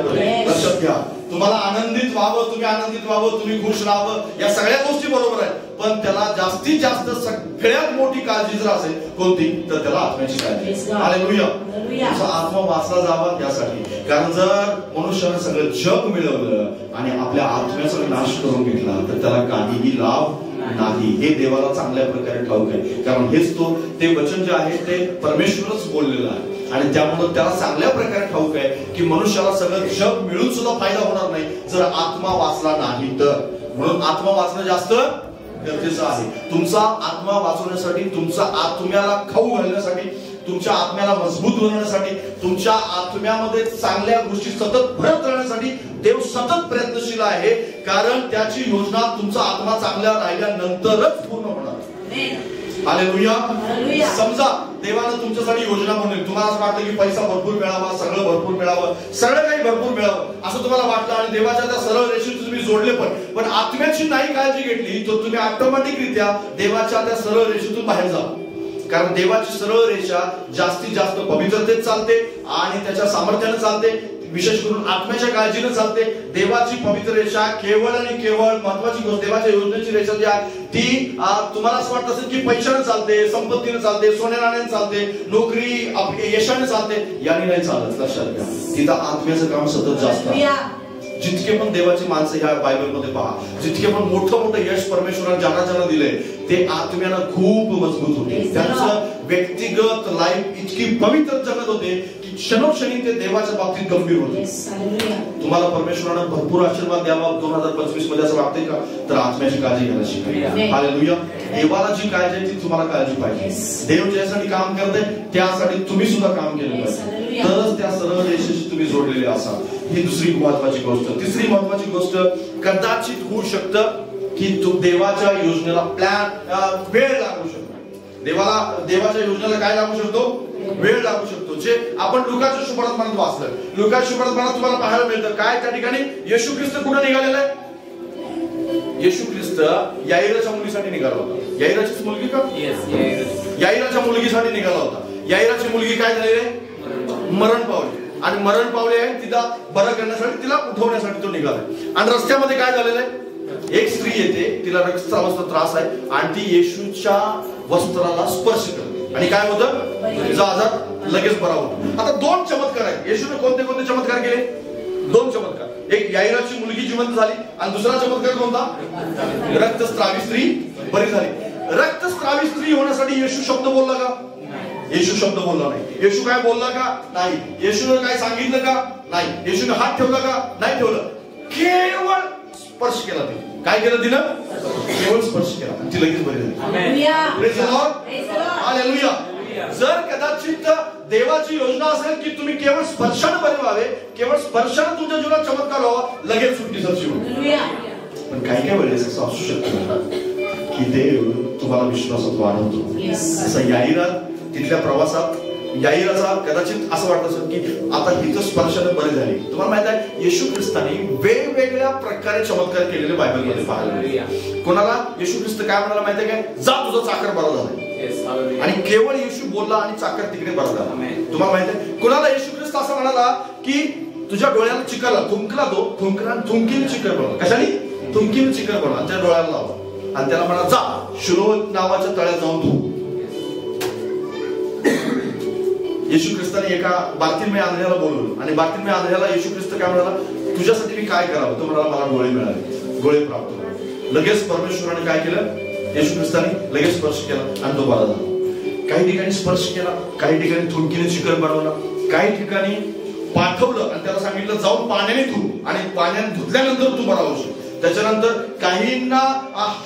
लक्षात घ्या. तुम्हाला आनंदित व्हावं, तुम्ही आनंदित व्हावं, तुम्ही खुश राहावं, या सगळ्या गोष्टी बरोबर आहेत, पण त्याला जास्तीत जास्त सगळ्यात मोठी काळजी जर असेल कोणती तर त्याला आत्म्याची काळजी. हालेलुया. तुमचा आत्मा वाचला जावा यासाठी. कारण जर मनुष्याने सगळं जग मिळवलं आणि आपल्या आत्म्याचा नाश करून घेतला तर त्याला काहीही लाभ नाही. हे देवाला चांगल्या प्रकारे ठाऊक आहे. कारण हेच ते वचन जे आहे ते परमेश्वरच बोललेलं आहे आणि त्यामुळे त्याला चांगल्या प्रकारे ठाऊक आहे की मनुष्याला सगळं जग मिळून सुद्धा फायदा होणार नाही जर आत्मा वाचला नाही तर. म्हणून आत्मा वाचणं जास्त गरजेचं आहे. तुमचा आत्मा वाचवण्यासाठी, तुमचा आत्म्याला खाऊ घालण्यासाठी, तुमच्या आत्म्याला मजबूत बनवण्यासाठी, तुमच्या आत्म्यामध्ये चांगल्या गोष्टी सतत भरत राहण्यासाठी देव सतत प्रयत्नशील आहे. कारण त्याची योजना तुमचा आत्मा चांगला राहिल्यानंतरच पूर्ण होणार. हालेलुया. समजा देवानं तुमच्यासाठी योजना बनवली, तुम्हाला असं वाटतं की पैसा भरपूर मिळावा, सगळं भरपूर मिळावं, सगळं काही भरपूर मिळावं असं तुम्हाला वाटलं आणि देवाच्या त्या सरळ रेषेत तुम्ही जोडले, पण आत्म्याची नाही काळजी घेतली तर तुम्ही ऑटोमॅटिकरित्या देवाच्या त्या सरळ रेषेतून बाहेर जा. कारण देवाची सरळ रेषा जास्तीत जास्त पवित्रतेत चालते आणि त्याच्या सामर्थ्याने चालते, विशेष करून आत्म्याच्या काळजीने चालते. देवाची पवित्र रेषा केवळ आणि केवळ महत्वाची गोष्ट, देवाच्या योजनेची रेषा जी आहे ती तुम्हाला असं वाटत असेल की पैशाने चालते, संपत्तीने चालते, सोन्या नाण्याने चालते, नोकरी यशाने चालते, याने नाही चालत. लक्षात घ्या. तिथं आत्म्याचं काम सतत जास्त. जितके पण देवाची माणसं ह्या बायबलमध्ये पहा, जितके पण मोठं यश परमेश्वराने ज्यांना दिले ते आत्म्यानं खूप मजबूत होते. त्यांचं व्यक्तिगत लाईफ इतकी पवित्र जगत होते की क्षणोक्षणी ते देवाच्या बाबतीत गंभीर होते. तुम्हाला परमेश्वरानं भरपूर आशीर्वाद द्यावा 2025 मध्ये असं वाटतंय का? तर आत्म्याची काळजी घ्यायला शिका. हालेलुया. देवाला जी काळजी आहे ती तुम्हाला काळजी पाहिजे. देव ज्यासाठी काम करते त्यासाठी तुम्ही सुद्धा काम केलं पाहिजे, तरच त्या सरळ रेषेशी तुम्ही जोडलेले असाल. ही दुसरी महत्वाची गोष्ट. तिसरी महत्वाची गोष्ट, कदाचित होऊ शकतं की देवाच्या योजनेला वेळ लागू शकतो. देवाच्या योजनेला काय लागू शकतो? वेळ लागू शकतो. जे आपण लुकाच्या सुवर्तमानात वाचलं, लुकाच्या सुवर्तमानात तुम्हाला पाहायला मिळतं काय त्या ठिकाणी येशू ख्रिस्त कुठे निघालेला आहे? येशू ख्रिस्त याईराच्या मुलीसाठी निघाला होता. याईराचीच मुलगी का? याईराच्या मुलगीसाठी निघाला होता. याईराची मुलगी काय झाली रे? मरण पावली. आणि मरण पावले आहे, तिला बरं करण्यासाठी, तिला उठवण्यासाठी तो निघाला. आणि रस्त्यामध्ये काय झालेलं आहे? एक स्त्री येते, तिला रक्तस्रावाचा त्रास आहे आणि ती येशूच्या वस्त्राला स्पर्श करते आणि काय होतं? तिचा आजार लगेच बरा होतो. आता दोन चमत्कार आहेत. येशूने कोणते कोणते चमत्कार केले? दोन चमत्कार. एक याईराची मुलगी जिवंत झाली आणि दुसरा चमत्कार कोणता? रक्तस्रावी स्त्री बरी झाली. रक्तस्रावी स्त्री होण्यासाठी येशू शब्द बोलला का? येशू शब्द बोलला नाही. येशू काय बोलला का? नाही. येशूने काय सांगितलं का? नाही. येशूने हात ठेवला का? नाही ठेवलं. केवळ स्पर्श केला. ते काय केलं तिनं? केवळ स्पर्श केला, ती लगेच बरी झाली. हालेलुया. जर कदाचित देवाची योजना असेल की तुम्ही केवळ स्पर्शाने बरे व्हावे, केवळ स्पर्शाने तुमच्या जीवनात चमत्कार व्हावा, लगेच सुट्टी सरशी होईल. पण काही काही वेळेस असं असू शकतं की देव तुम्हाला विश्वासात वाढवतो. असं याईरा तिथल्या प्रवासात याईराचा कदाचित असं वाटत असेल की आता इथं स्पर्शाने बरी झाली. तुम्हाला माहित आहे येशू ख्रिस्तानी वेगवेगळ्या प्रकारे चमत्कार केलेले बायबलमध्ये पाहायला मिळतात. कोणाला येशू ख्रिस्त काय म्हणाला माहितीये काय? जा तुझा चाकर बरा झाला. आणि केवळ येशू बोलला आणि चाकर तिकडे बरा झाला. तुम्हाला माहित आहे कोणाला येशू ख्रिस्त असं म्हणाला की तुझ्या डोळ्याला चिकरला, थुंकला, तो थुंकीने चिकर बनवला. कशाने? थुंकीने चिकर बनवला, त्या डोळ्याला लावला. आणि त्याला म्हणा जा शिलोह नावाच्या तळ्यात जाऊन धु. येशू ख्रिस्ताने एका बार्तिमेय आंधळ्याला बोलवलं आणि बार्तिमेय आंधळ्याला येशू ख्रिस्त काय म्हणाला, तुझ्यासाठी मी काय करावं? तो म्हणाला मला डोळे मिळाले, डोळे प्राप्त झाले. लगेच परमेश्वराने काय केलं, येशू ख्रिस्ताने लगेच स्पर्श केला आणि तो बरा झाला. काही ठिकाणी स्पर्श केला, काही ठिकाणी थुंकीने चिकन बनवला, काही ठिकाणी पाठवलं आणि त्याला सांगितलं जाऊन पाण्याने धु आणि पाण्याने धुतल्यानंतर तू बरा होशील. त्याच्यानंतर काहींना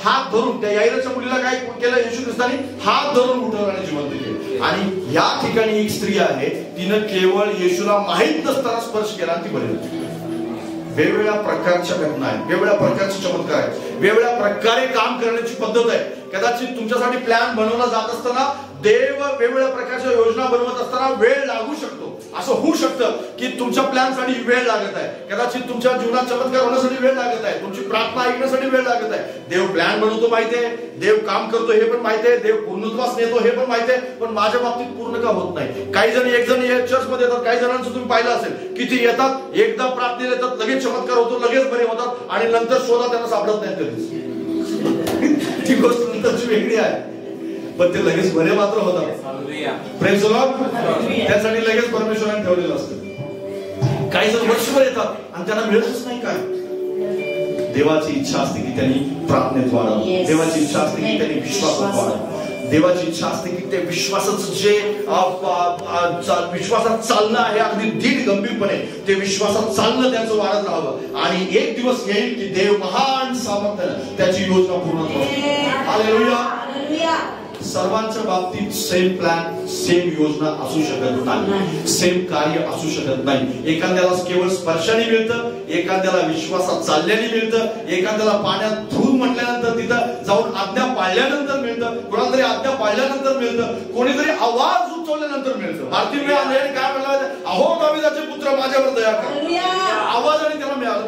हात धरून, त्या याईराच्या मुलीला काय केलं, येशू ख्रिस्ताने हात धरून उठवलं आणि जिवंत केलं. आणि या ठिकाणी एक स्त्री आहे, तिनं केवळ येशूला माहित नसताना स्पर्श केला आणि ती बरी झाली. वेगवेगळ्या प्रकारच्या घटना आहेत, वेगवेगळ्या प्रकारचे चमत्कार आहेत, वेगवेगळ्या प्रकारे काम करण्याची पद्धत आहे. कदाचित तुमच्यासाठी प्लॅन बनवला जात असताना देव वेगवेगळ्या प्रकारच्या योजना बनवत असताना वेळ लागू शकतो. असं होऊ शकतं की तुमच्या प्लॅनसाठी वेळ लागत आहे, कदाचित तुमच्या जीवनात चमत्कार होण्यासाठी वेळ लागत आहे, तुमची प्रार्थना ऐकण्यासाठी वेळ लागत आहे. देव प्लॅन बनवतो माहिती आहे, देव काम करतो हे पण माहिती आहे, देव पूर्णत्वास नेतो हे पण माहिती आहे, पण माझ्या बाबतीत पूर्ण का होत नाही? काही जण एक जण चर्च मध्ये येतात, काही जणांचं तुम्ही पाहिलं असेल की ते येतात, एकदा प्रार्थनेला येतात, लगेच चमत्कार होतो, लगेच बरे होतात आणि नंतर शोधा त्यांना सापडत नाही कधीच. ती गोष्ट नंतरची वेगळी आहे, पण ते लगेच बरे मात्र होतात. Praise the Lord. त्यासाठी लगेच परमेश्वराने ठेवलेलं असतं. काही जण वर्षभर येतात आणि त्यांना मिळतच नाही. काय देवाची इच्छा असते की त्यांनी प्रार्थनेत वाढावं, देवाची इच्छा असते की त्यांनी विश्वासात वाढावं, देवाची इच्छा असते की ते विश्वासाचं जे विश्वासात चालणं आहे अगदी दीड गंभीरपणे ते विश्वासात चालणं त्यांचं वाढत राहावं. आणि एक दिवस येईल की देव महान सामर्थ्याने त्याची योजना पूर्ण करेल. हालेलुया. सर्वांच्या बाबतीत सेम प्लॅन, सेम योजना असू शकत नाही, सेम कार्य असू शकत नाही. एखाद्याला केवळ स्पर्शाने मिळतं, एखाद्याला विश्वासात चालल्याने मिळतं, एखाद्याला पाण्यात धूर म्हटल्यानंतर तिथं जाऊन आज्ञा पाळल्यानंतर मिळतं, कोणाला तरी आज्ञा पाळल्यानंतर मिळतं, कोणीतरी आवाज उचलल्यानंतर मिळतं. बार्तिमेय आंधळ्याने काय म्हणाला, अहो दाविदाचे पुत्र माझ्यावर दया कर. आवाजाने त्याला मिळालं,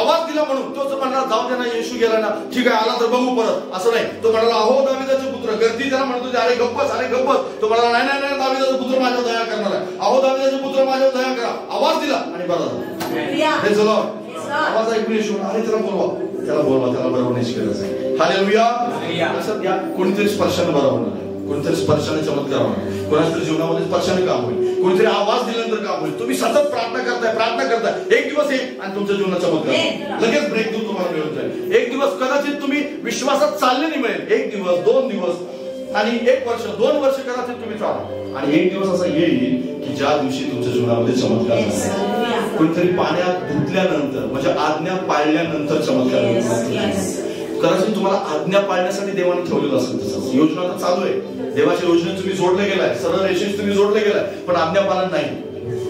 आवाज दिला म्हणून तोच म्हणला जाऊ दे ना, येशू गेला ना, ठीक आहे आला तर बघू परत, असं नाही. तो म्हणाला अहो दाविदाचे पुत्र, गर्दी त्याला म्हणतो अरे गप्पच, अरे गप्पच. तो म्हणाला नाही नाही नाही, दाविदाचा पुत्र माझ्यावर दया करणार आहे, अहो दाविदाचे पुत्र माझ्यावर दया करा. आवाज दिला आणि बरा झाला. आवाज ऐकून येशू अरे त्याला बोलवा, त्याला बोलवा, त्याला बरं होण्याची गरज आहे. हालेलुया. कोणीतरी स्पर्शाने बरा होणार आहे, कोणीतरी स्पर्शाने चमत्कार होणार, कोणाच्या जीवनामध्ये स्पर्शाने काम होईल, कोणीतरी आवाज दिल्यानंतर काम होईल. तुम्ही सतत प्रार्थना करताय, एक दिवस येईल आणि तुमच्या जीवनात चमत्कार लगेच ब्रेक थ्रू तुम्हाला मिळून जाईल. एक दिवस कदाचित तुम्ही विश्वासात चालले मिळेल, एक दिवस, 2 दिवस आणि 1 वर्ष, 2 वर्ष कदाचित तुम्ही चाला. आणि एक दिवस असा येईल की ज्या दिवशी तुमच्या जीवनामध्ये चमत्कार होईल. कोणीतरी पाण्यात धुतल्यानंतर म्हणजे आज्ञा पाळल्यानंतर चमत्कार होईल. कदाचित तुम्हाला आज्ञा पाळण्यासाठी देवाने ठेवलेलं असेल, तसंच योजना तर चालू आहे, देवाच्या योजनेत तुम्ही जोडले गेलाय, सरळ रेषेत तुम्ही जोडले गेलाय, पण आज्ञा पालन नाही.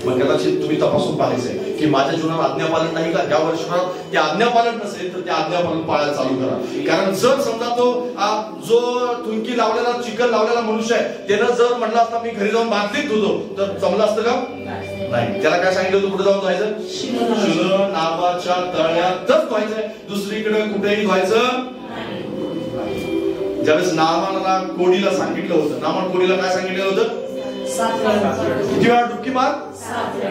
मग कदाचित तुम्ही तपासून पाहायचंय की माझ्या जीवनात आज्ञापालन नाही का, या वर्षभरात ते आज्ञापालन नसेल तर ते आज्ञापालन पाळायला चालू करा. कारण जर समजा तो जो थुंकी लावलेला, चिकन लावलेला मनुष्य आहे, त्यानं जर म्हणला असता मी घरी जाऊन बादलीत धुतो, तर जमलं असतं का? नाही. त्याला काय सांगितलं होतं, कुठे जाऊन धुवायचं? शिलोह नावाच्या तळ्यातच धुवायचंय, दुसरीकडे कुठेही धुवायचं. ज्यावेळेस नामानाला कोडीला सांगितलं होतं, नामान कोडीला काय सांगितलं होतं? किती वेळा डुबकी मार?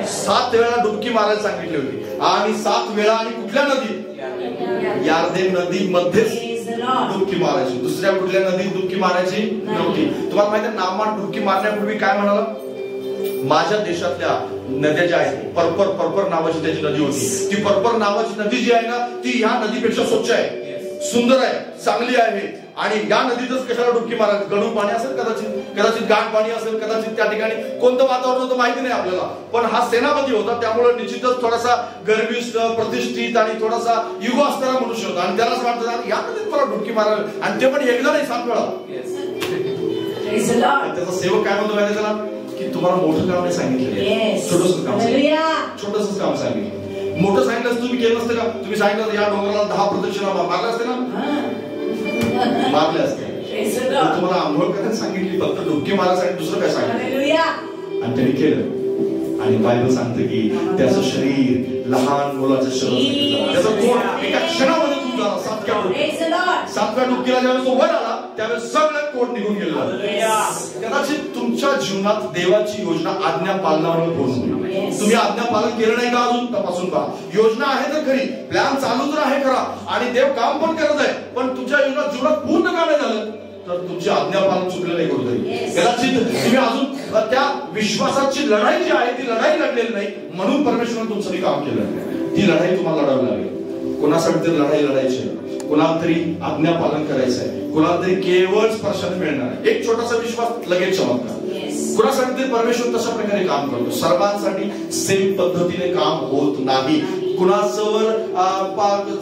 7 वेळा डुबकी मारायला सांगितली होती. आणि 7 वेळा आणि कुठल्या नदी? यार्देन नदी मध्येच डुबकी मारायची, दुसऱ्या कुठल्या नदीत डुबकी मारायची नव्हती. तुम्हाला माहिती आहे नामान डुबकी मारण्यापूर्वी काय म्हणाला? माझ्या देशातल्या नद्या ज्या आहेत, पर्पर नावाची त्याची नदी होती, ती पर्पर नावाची नदी जी आहे ना, ती या नदीपेक्षा स्वच्छ आहे, सुंदर आहे, चांगली आहे. आणि या नदीतच कशाला डुबकी मारायची? गढूळ पाणी असेल, कदाचित गाढ पाणी असेल, कदाचित त्या ठिकाणी कोणतं वातावरण होतं माहिती नाही आपल्याला, पण हा सेनापती होता, त्यामुळे निश्चितच थोडासा गर्विष्ठ, प्रतिष्ठित आणि थोडासा युगो असणारा मनुष्य होता. आणि त्यालाच वाटतं या नदीत मला डुबकी मारावी, आणि ते पण एकदा नाही 7 वेळा. त्याचा सेवक काय म्हणतो माहिती त्याला की तुम्हाला मोठं काम नाही सांगितलं, छोटंसं काम सांगितलं. मोठं सांगितलं तुम्ही केलं नसतं का? तुम्ही सांगितलं या डोंगराला 10 प्रदक्षिणा मारल्या असते ना, मारले असते. तुम्हाला आंघोळ करायला सांगितली, फक्त डुबकी मारायसाठी दुसरं काय सांगितलं? आणि त्यांनी केलं. आणि बायबल सांगते की त्याचं शरीर लहान मुलाचं शरीर, त्याचा कोट एका क्षणामध्ये तुटला. 7व्या डुबकीला ज्यावेळेस तो वर आला त्यावेळेस सगळं कोट निघून गेलं. कदाचित तुमच्या जीवनात देवाची योजना आज्ञा पालनावर पूर्ण होईल. तुम्ही आज्ञा पालन केलं नाही का अजून? तपासून पहा. योजना आहे तर खरी, प्लॅन चालू तर आहे खरा, आणि देव काम पण करत आहे, पण तुमच्या योजना तर तुमची आज्ञापालन चुकलेलं आहे कुठेतरी. कदाचित तुम्ही अजून त्या विश्वासाची लढाई जी आहे ती लढाई लढलेली नाही, म्हणून परमेश्वराने तुमचं काम केलं. ती लढाई तुम्हाला लढावी लागेल. कोणासाठी तरी लढाई लढायची, कोणाला तरी आज्ञापालन करायचं आहे, कोणाला तरी केवळ स्पर्शाने मिळणार आहे. एक छोटासा विश्वास लगेच चमत्कार. कोणासाठी तरी परमेश्वर तशा प्रकारे काम करतो. सर्वांसाठी सेम पद्धतीने काम होत नाही. कुणावर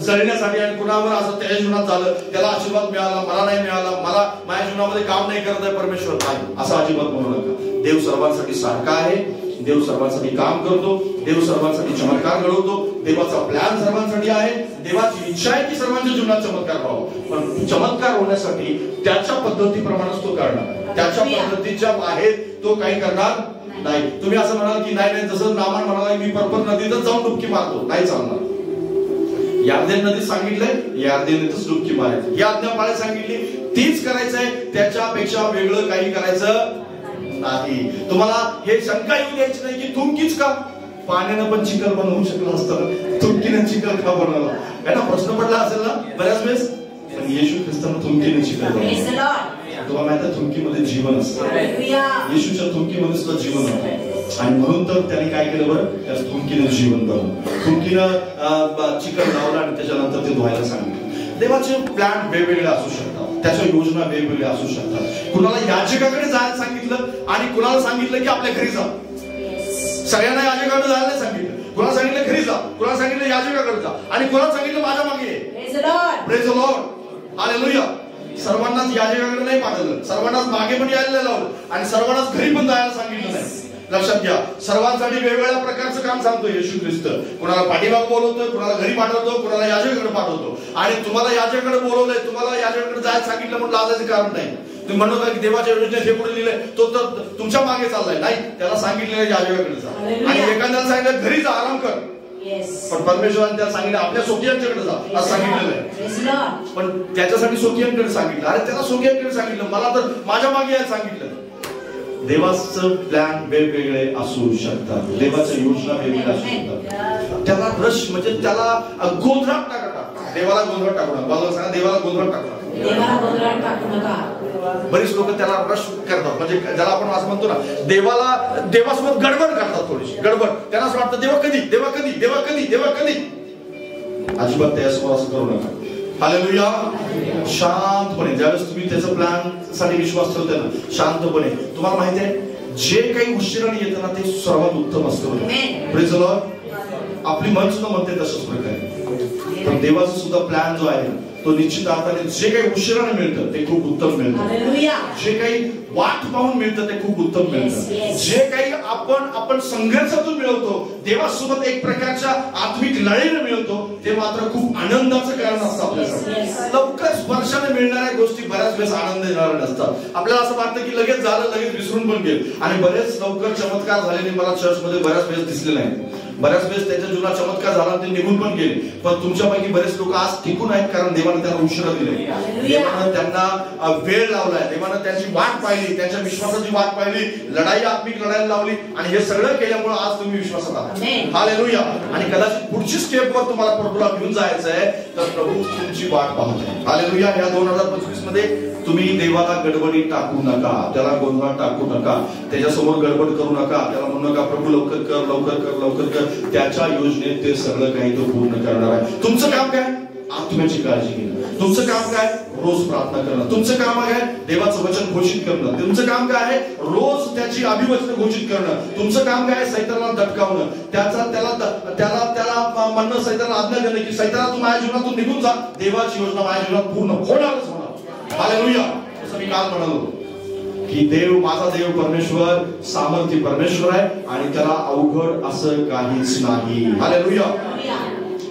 जळण्यासाठी आणि कुणावर असं त्याच्या जीवनात झालं, त्याला आशीर्वाद मिळाला, मला नाही मिळाला, मला माझ्या जीवनामध्ये काम नाही करत आहे परमेश्वर, नाही असं अजिबात म्हणू नका. देव सर्वांसाठी सारखा आहे. देव सर्वांसाठी काम करतो. देव सर्वांसाठी चमत्कार घडवतो. देवाचा प्लॅन सर्वांसाठी आहे. देवाची इच्छा आहे की सर्वांच्या जीवनात चमत्कार व्हावा. पण चमत्कार होण्यासाठी त्याच्या पद्धतीप्रमाणेच तो करणार. त्याच्या पद्धतीच्या बाहेर तो काही करणार नाही. तुम्ही असं म्हणाल की नाही नाही, जसं नामान म्हणाला मी पर्पल नदीतच जाऊन डुबकी मारतो, नाही चालणार. यार्देन नदीत सांगितलंय, यार्देनीतच डुबकी मारायची. ही आज्ञा पाळायला सांगितली, तीच करायचंय. त्याच्यापेक्षा वेगळं काही करायचं नाही. तुम्हाला हे शंका येऊ द्यायची नाही की थुंकीच का, पाण्यानं पण चिखल बनवू शकलं असतं, थुंकीनं चिखल का बनवला. है ना, प्रश्न पडला असेल ना बऱ्याच वेळेस. पण येशू ख्रिस्तानं थुंकीने चिखल बनवलं. तुम्हाला माहिती आहे थुंकीमध्ये जीवन असतं. येशूच्या थुंकीमध्ये सुद्धा जीवन होतं. आणि म्हणून तर त्याने काय केलं बरं, त्या थुंकीनं जीवन बनवलं. थुंकीनं चिखल लावलं आणि त्याच्यानंतर ते धुवायला सांगितलं. देवाचे प्लॅन वेगवेगळे असू शकतात, त्याच्या योजना वेगवेगळ्या असू शकतात. कुणाला याजकाकडे जायला सांगितलं आणि कुणाला सांगितलं की आपल्या घरी जा. सगळ्यांना याजकाकडे जायला नाही सांगितलं. कुणाला सांगितलं घरी जा, कुणाला सांगितलं याजकाकडे जा, आणि कुणाला सांगितलं माझ्या मागे ये. Praise the lord, hallelujah. सर्वांनाच याजकाकडे नाही पाठवलं, सर्वांनाच मागे पण यायला लावलं, आणि सर्वांनाच घरी पण जायला सांगितलं नाही. लक्षात घ्या, सर्वांसाठी वेगवेगळ्या प्रकारचं काम सांगतो येशू ख्रिस्त. कुणाला पाठीमाग बोलवतो, कुणाला घरी पाठवतो, कुणाला याजकाकडे पाठवतो. आणि तुम्हाला याजकाकडे बोलवलंय, तुम्हाला याजकाकडे जायला सांगितलं म्हणून लाजायचं कारण नाही. तुम्ही म्हणू नका की देवाच्या योजनेत हे पुढे लिहिलंय, तो तर तुमच्या मागे चाललाय. नाही, त्याला सांगितलेलं याजकाकडे जा. आणि एखाद्याला सांगितलं घरी जा, आराम कर. पण परमेश्वराने त्याला सांगितलं आपल्या सोकियांच्याकडे जा, असं सांगितलेलं आहे. पण त्याच्यासाठी सोकियांकडे सांगितलं. अरे त्याला सोकियांकडे सांगितलं, मला तर माझ्या मागे यायला सांगितलं. देवाचं प्लॅन वेगवेगळे असू शकतात. देवाच्या योजना वेगवेगळ्या असू शकतात. त्याला रश म्हणजे त्याला गोंधळात टाका. देवाला गोंधळात टाकू नका. बाजूला सांगा, देवाला गोंधळात टाकू नका. बरीच लोक त्याला रश करतात, म्हणजे ज्याला आपण असं म्हणतो ना, देवासोबत गडबड करतात, थोडीशी गडबड. त्यांना असं वाटतं देवा कधी, देवा कधी, देवा कधी, देवा कधी. अजिबात त्यासोबत असं करू नका. हालेलुया. शांतपणे ज्यावेळेस तुम्ही त्याचा प्लॅन साठी विश्वास ठेवता ना, शांतपणे. तुम्हाला माहिती आहे जे काही उशिराने येतं ना ते सर्वात उत्तम असतं. Praise the Lord. आपली मन सुद्धा म्हणते तसंच प्रकारे. पण देवाचा सुद्धा प्लॅन जो आहे तो निश्चित अर्थाने जे काही उशिराने मिळतं ते खूप उत्तम मिळतं. जे काही वाट पाहून मिळतं ते खूप उत्तम मिळतं. जे काही आपण संघर्षातून मिळवतो, देवासोबत एक प्रकारच्या आत्मिक लढाईने मिळवतो, ते मात्र खूप आनंदाचं कारण असतं आपल्यासाठी. लवकर स्पर्शाने मिळणाऱ्या गोष्टी बऱ्याच वेळेस आनंद देणाऱ्या नसतात. आपल्याला असं वाटतं की लगेच झालं, लगेच विसरून पण गेल. आणि बरेच लवकर चमत्कार झालेले मला चर्चमध्ये बऱ्याच वेळेस दिसले नाही. बऱ्याच वेळेस त्याच्या जीवनात चमत्कार झाला, ते निघून पण गेले. पण तुमच्यापैकी बरेच लोक आज टिकून आहेत कारण देवाने त्यांना उशिरा दिले. देवानं त्यांना वेळ लावलाय. देवानं त्यांची वाट पाहिली, त्यांच्या विश्वासाची वाट पाहिली, लढाई आत्मिक लढायला लावली. आणि हे सगळं केल्यामुळे आज तुम्ही विश्वासात आहात. हालेलुया. आणि कदाचित पुढची स्टेपवर तुम्हाला प्रभूला घेऊन जायचं आहे, तर प्रभू तुमची वाट पाहत आहे. हालेलुया. या 2025 मध्ये तुम्ही देवाला गडबडीत टाकू नका, त्याला गोंधळात टाकू नका, त्याच्यासमोर गडबड करू नका. त्याला म्हणू नका प्रभू लवकर कर, लवकर कर, लवकर कर. त्याच्या योजनेत ते सगळं काही तो पूर्ण करणार आहे. तुमचं काम काय? आत्म्याची काळजी घेणं. तुमचं काम काय? रोज प्रार्थना करणं. तुमचं काम आहे देवाचं वचन घोषित करणं. तुमचं काम काय आहे? रोज त्याची अभिवचन घोषित करणं. तुमचं काम काय? सैतानाला दटकावणं. त्याला म्हणणं, सैतानाला आज्ञा देणं की सैताना तू माझ्या जीवनातून निघून जा. देवाची योजना माझ्या जीवनात पूर्ण होणारच होणार. हालेलुया. असं मी काल म्हणालो की देव, माझा देव परमेश्वर सामर्थ्य परमेश्वर आहे आणि त्याला अवघड असं काहीच नाही. हालेलुया.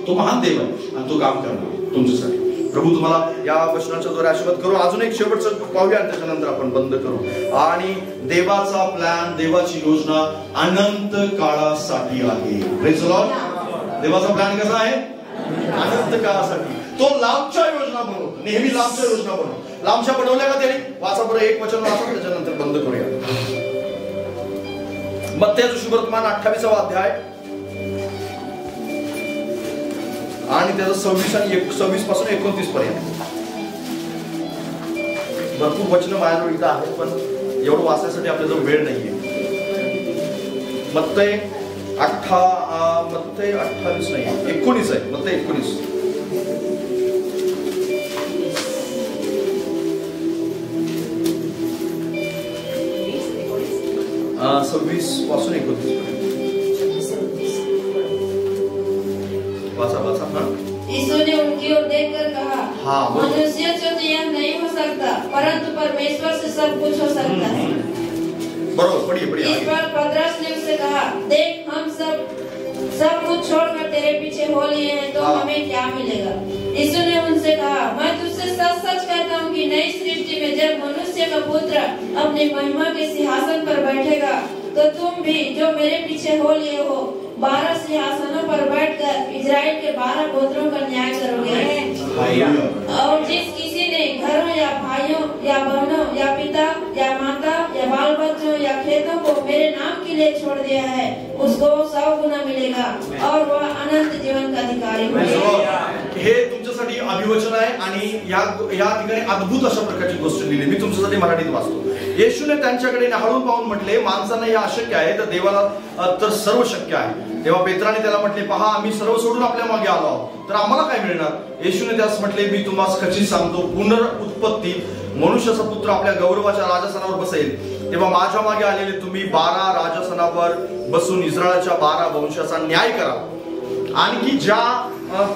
तो महान देव आहे आणि तो काम करणार तुमच्यासाठी. प्रभू तुम्हाला या वचनाच्या द्वारे आशीर्वाद करू. अजून एक शेवटचं पाहूया आणि त्याच्यानंतर आपण बंद करू. आणि देवाचा प्लॅन, देवाची योजना अनंत काळासाठी आहे. Praise the Lord. देवाचा प्लॅन कसा आहे? अनंत काळासाठी. तो लांबच्या योजना बनवतो, नेहमी लांबच्या योजना बनवतो. लांबच्या बनवल्या का त्याने? वाचा बरं, एक वचन वाचा, त्याच्यानंतर बंद करूया. मत्तेचं शुभवर्तमान 28वा अध्याय आणि त्याचं 26 पासून 29 पर्यंत. भरपूर वचनं माझ्याजवळ इथं आहेत, पण एवढं वाचण्यासाठी आपल्याजवळ वेळ नाहीये. मत्तई 28 नाही, 19 आहे. मत्तई 19 26 पासून 29 वाचा. यीशु ने उनकी ओर देखकर कहा, मनुष्य से तो यह नहीं हो सकता, परंतु परमेश्वर से सब कुछ हो सकता है. बरोबर, पढ़िए. इस पर पतरस ने उससे कहा, देख हम सब कुछ छोड़कर तेरे पीछे हो लिए हैं, तो हमें क्या मिलेगा? यीशु ने उनसे कहा, मैं तुझसे सच सच कहता हूँ कि नई सृष्टि में जब मनुष्य का पुत्र अपनी महिमा के सिंहासन पर बैठेगा, तो तुम भी जो मेरे पीछे हो लिए हो 12 सिंहासनों पर बैठकर इजराइल के 12 गोत्रों का न्याय करोगे. और जिस किसी ने घरों या भाइयों या बहनों या पिता या माता या बाल बच्चों या खेतों को मेरे नाम के लिए छोड़ दिया है, उसको 100 गुना मिलेगा और वह अनंत जीवन का अधिकारी होगा. हे तुमच्यासाठी अभिवचन आहे आणि या ठिकाणी अद्भुत अशा प्रकारची गोष्ट लिहिली. मी तुमच्यासाठी मराठीत वाचतो. येशूने त्यांच्याकडे न्याहाळून पाहून म्हटले, माणसांना हे अशक्य आहे, तर देवाला तर सर्व शक्य आहे. तेव्हा पेत्राने त्याला म्हटले, पहा आम्ही सर्व सोडून आपल्या मागे आलो आहोत, तर आम्हाला काय मिळणार? येशूने त्यास म्हटले, मी तुम्हाला खचित सांगतो, पुनरुत्पत्तीत मनुष्याचा पुत्र आपल्या गौरवाच्या राजस्थानावर बसेल, तेव्हा माझ्या मागे आलेले तुम्ही 12 राजस्थानावर बसून इस्रायलच्या 12 वंशाचा न्याय करा. आणखी ज्या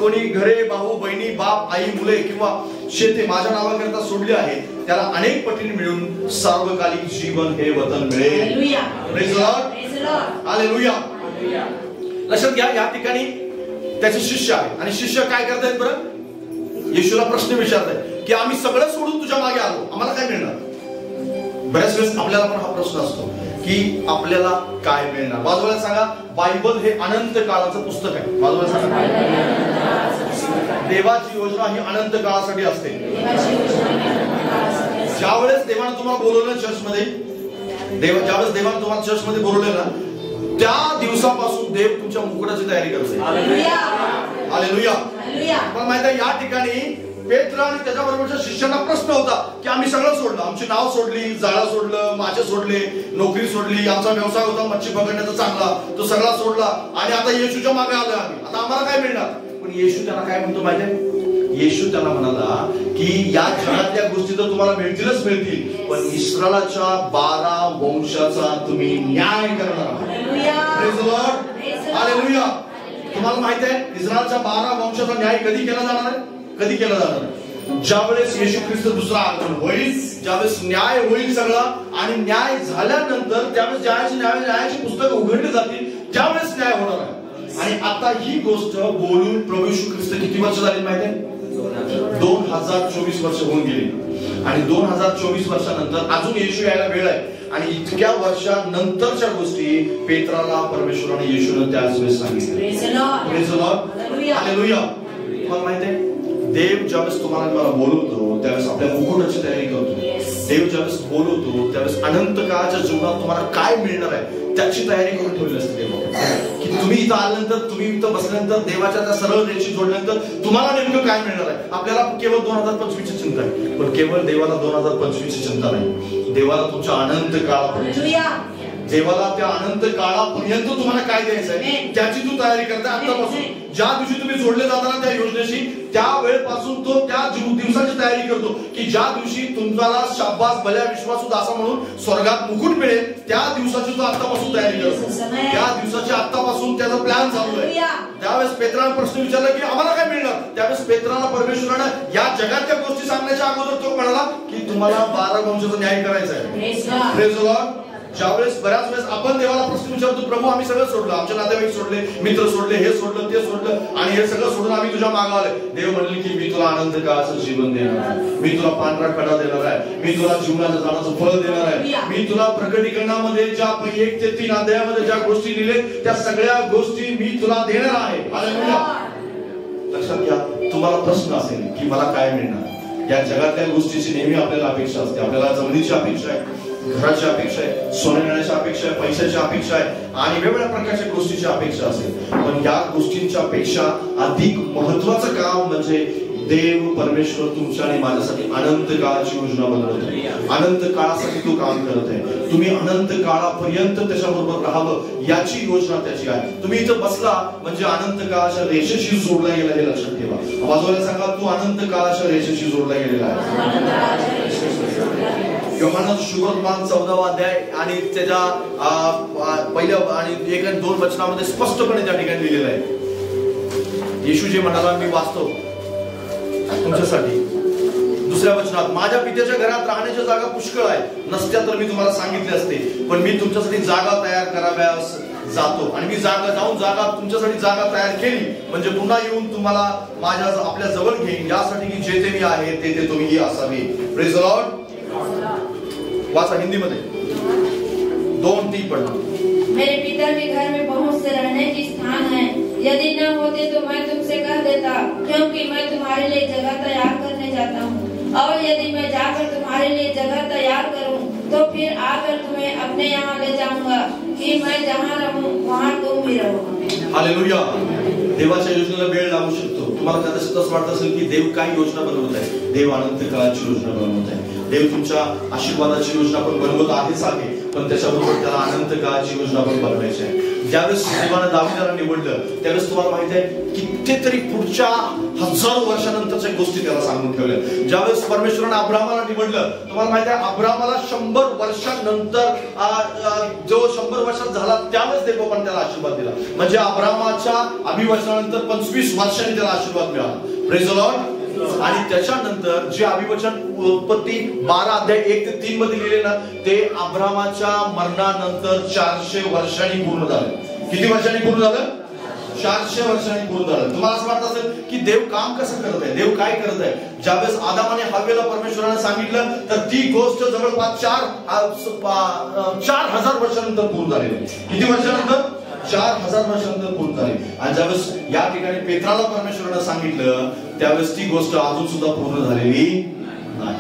कोणी घरे, भाऊ, बहिणी, बाप, आई, मुले किंवा शेते माझ्या नावाकरता सोडले आहेत, त्याला अनेक पटीने मिळून सार्वकालिक जीवन हे वतन मिळेल. Praise the lord. हालेलुया. लक्षात घ्या, या ठिकाणी त्याचे शिष्य आहेत आणि शिष्य काय करतायत बरं? येशूला प्रश्न विचारतायत की आम्ही सगळं सोडून तुझ्या मागे आलो, आम्हाला काय मिळणार? बऱ्याच वेळेस आपल्याला पण हा प्रश्न असतो की आपल्याला काय मिळणार? बाजूला सांगा, बायबल हे अनंत काळाचं पुस्तक आहे. बाजूला सांगा, देवाची योजना ही अनंत काळासाठी असते. ज्यावेळेस देवाने तुम्हाला बोलवलं चर्चमध्ये, ज्यावेळेस देवाने तुम्हाला चर्चमध्ये बोलवलं ना, त्या दिवसापासून देव तुमच्या मुकुटाची तयारी करते. हालेलुया. पण माहिती आहे, या ठिकाणी पेत्र आणि त्याच्याबरोबरच्या शिष्यांना प्रश्न होता की आम्ही सगळं सोडलं, आमची नाव सोडली, जाळं सोडलं, मासे सोडले, नोकरी सोडली, आमचा व्यवसाय होता मच्छी पकडण्याचा चांगला, तो सगळा सोडला आणि आता येशूच्या मागे आलोय आम्ही, आता आम्हाला काय मिळणार? पण येशू त्यांना काय म्हणतो माहिती आहे? येशू त्यांना म्हणाला की या जगातल्या गोष्टी तर तुम्हाला मिळतीलच मिळतील, पण इस्रायलच्या 12 वंशाचा तुम्ही न्याय करणार. Praise the lord. हालेलुया. तुम्हाला माहिती आहे इस्रायलच्या 12 वंशाचा न्याय कधी केला जाणार आहे? कधी केला जाणार? ज्यावेळेस येशू ख्रिस्त दुसरा आगमन होईल, ज्यावेळेस न्याय होईल सगळा, आणि न्याय झाल्यानंतर त्यावेळेस न्यायाची पुस्तकं उघडली जातील, त्यावेळेस न्याय होणार आहे. आणि आता ही गोष्ट बोलून प्रभू येशू ख्रिस्त किती वर्ष झाली माहिती आहे? 2024 वर्ष होऊन गेली आणि 2024 वर्षानंतर अजून येशू यायला वेळ आहे. आणि इतक्या वर्षानंतरच्या गोष्टी पेत्राला परमेश्वराने येशूने त्याच वेळेस सांगितल्या. Praise the lord. हालेलुया. तुम्हाला माहिती आहे, देव ज्यावेळेस तुम्हाला बोलवतो त्यावेळेस आपल्या मुकुटाची तयारी करतो. देव ज्यावेळेस बोलवतो त्यावेळेस अनंत काळाच्या जीवनात तुम्हाला काय मिळणार आहे त्याची तयारी करून ठेवली असते देव. की तुम्ही इथं आल्यानंतर, तुम्ही इथं बसल्यानंतर, देवाच्या त्या सरळ रेषेत जोडल्यानंतर तुम्हाला नेमकं काय मिळणार आहे? आपल्याला केवळ 2025 ची चिंता आहे, पण केवळ देवाला 2025 ची चिंता नाही. देवाला तुमच्या अनंत काळापर्यंत, देवाला त्या अनंत काळापर्यंत तुम्हाला काय द्यायचं आहे त्याची तू तयारी करताय आतापासून. ज्या दिवशी तुम्ही जोडले जाताना त्या योजनेशी, त्या वेळेपासून तो त्या दिवसाची तयारी करतो की ज्या दिवशी तुम्हाला शाबास भल्या विश्वासू दासा म्हणून स्वर्गात मुकुट मिळेल, त्या दिवसाची तो आतापासून तयारी करतो. त्या दिवसाची आतापासून त्याचा प्लॅन चालू आहे. त्यावेळेस पेत्राने प्रश्न विचारला की आम्हाला काय मिळणार? त्यावेळेस पेत्राला परमेश्वरानं या जगातल्या गोष्टी सांगण्याच्या अगोदर तो म्हणाला की तुम्हाला 12 वंशाचा न्याय करायचा आहे. Praise the Lord. ज्यावेळेस बऱ्याच वेळेस आपण देवाला प्रश्न विचारतो, प्रभू आम्ही सगळं सोडलं, आमचे नातेवाईक सोडले, मित्र सोडले, हे सोडलं, ते सोडलं, आणि हे सगळं सोडून आम्ही तुझ्या मागे आलोय. देव म्हणले की मी तुला आनंद काळाचं जीवन देणार आहे, मी तुला पांढरा खडा देणार आहे, मी तुला जीवनाच्या झाडाचं फळ देणार आहे, मी तुला प्रकटीकरणामध्ये ज्या 1 ते 3 अध्यायामध्ये ज्या गोष्टी लिहिले त्या सगळ्या गोष्टी मी तुला देणार आहे. हालेलुया. लक्षात घ्या, तुम्हाला प्रश्न असेल की मला काय मिळणार? या जगातल्या गोष्टीची नेहमी आपल्याला अपेक्षा असते. आपल्याला जमिनीची अपेक्षा आहे, घराची अपेक्षा आहे, सोने घेण्याची अपेक्षा आहे, पैशाची अपेक्षा आहे, आणि वेगवेगळ्या प्रकारच्या गोष्टीची अपेक्षा असेल. पण या गोष्टींच्या पेक्षा अधिक महत्वाचं काम म्हणजे देव परमेश्वर तुमच्या आणि माझ्यासाठी अनंत काळाची योजना बनवत आहे. अनंत काळासाठी तो काम करत आहे. तुम्ही अनंत काळापर्यंत त्याच्याबरोबर राहावं याची योजना त्याची आहे. तुम्ही इथं बसला म्हणजे अनंत काळाच्या रेषेशी जोडला गेला हे लक्षात ठेवा. बाजूला सांगा, तू अनंत काळाच्या रेषेशी जोडला गेलेला आहे. योहानाचा सुवर्तमान 14वा अध्याय आणि त्याच्या पहिल्या आणि 1 आणि 2 वचनामध्ये स्पष्टपणे त्या ठिकाणी लिहिलेलं आहे. येशू जे म्हणाला, मी वाचतो तुमच्यासाठी. दुसऱ्या वचनात, माझ्या पित्याच्या घरात राहण्याच्या जागा पुष्कळ आहे, नसत्या तर मी तुम्हाला सांगितले असते, पण मी तुमच्यासाठी जागा तयार कराव्यास जातो. आणि मी जागा तुमच्यासाठी जागा तयार केली म्हणजे पुन्हा येऊन तुम्हाला आपल्या जवळ घेईन, यासाठी की जेथे मी आहे तेथे तुम्हीही असावे. Praise the Lord. वाचा हिंदी मध्ये 2-3 पढ़ना. मेरे पिता के घर में बहुत से रहने की स्थान है, यदि न होते तो मैं तुमसे कह देता, क्योंकि मैं तुम्हारे लिए जगह तैयार करने जाता हूँ. और यदि मैं जाकर तुम्हारे लिए जगह तैयार करूँ तो फिर आकर तुम्हें अपने यहाँ ले जाऊंगा, कि मैं जहाँ रहूँ वहाँ तुम भी रहो. हालेलुया. देवाच्या योजनेला वेळ लागू शकतो. तुम्हाला कदाचित असं वाटत असेल की देव काय योजना बनवत आहे. देव अनंत काळाची योजना बनवत आहे. देव तुमच्या आशीर्वादाची योजना पण बनवत आहेच आहे, पण त्याच्याबरोबर त्याला अनंत काळाची योजना पण बनवायची आहे. ज्यावेळेस देवानं दावीदाला निवडलं त्यावेळेस तुम्हाला माहिती आहे कितीतरी पुढच्या हजारो वर्षानंतरच्या गोष्टी त्याला सांगून ठेवल्या. ज्यावेळेस परमेश्वरानं अब्रामाला निवडलं, तुम्हाला माहिती आहे अब्रामाला 100 वर्षानंतर जो 100 वर्षात झाला त्यावेळेस देव पण त्याला आशीर्वाद दिला. म्हणजे अब्रामाच्या अभिवचनानंतर 25 वर्षांनी त्याला आशीर्वाद मिळाला. Praise the Lord. आणि त्याच्यानंतर जे अभिवचन उत्पत्ती 12 अध्याय 1 ते 3 मध्ये लिहिले ना, ते अब्रामाच्या मरणानंतर 400 वर्षांनी पूर्ण झालं. किती वर्षांनी पूर्ण झालं? 400 वर्षांनी पूर्ण झालं. तुम्हाला असं वाटत असेल की देव काम कसं करत आहे, देव काय करत आहे. ज्यावेळेस आदामाने हव्वेला परमेश्वराने सांगितलं तर ती गोष्ट जवळपास 4000 वर्षानंतर पूर्ण झाली. किती वर्षानंतर? 4000 वर्षानंतर पूर्ण झाली. आणि ज्यावेळेस या ठिकाणी पेत्राला परमेश्वराने सांगितलं त्यावेळेस ती गोष्ट अजून सुद्धा पूर्ण झालेली नाही.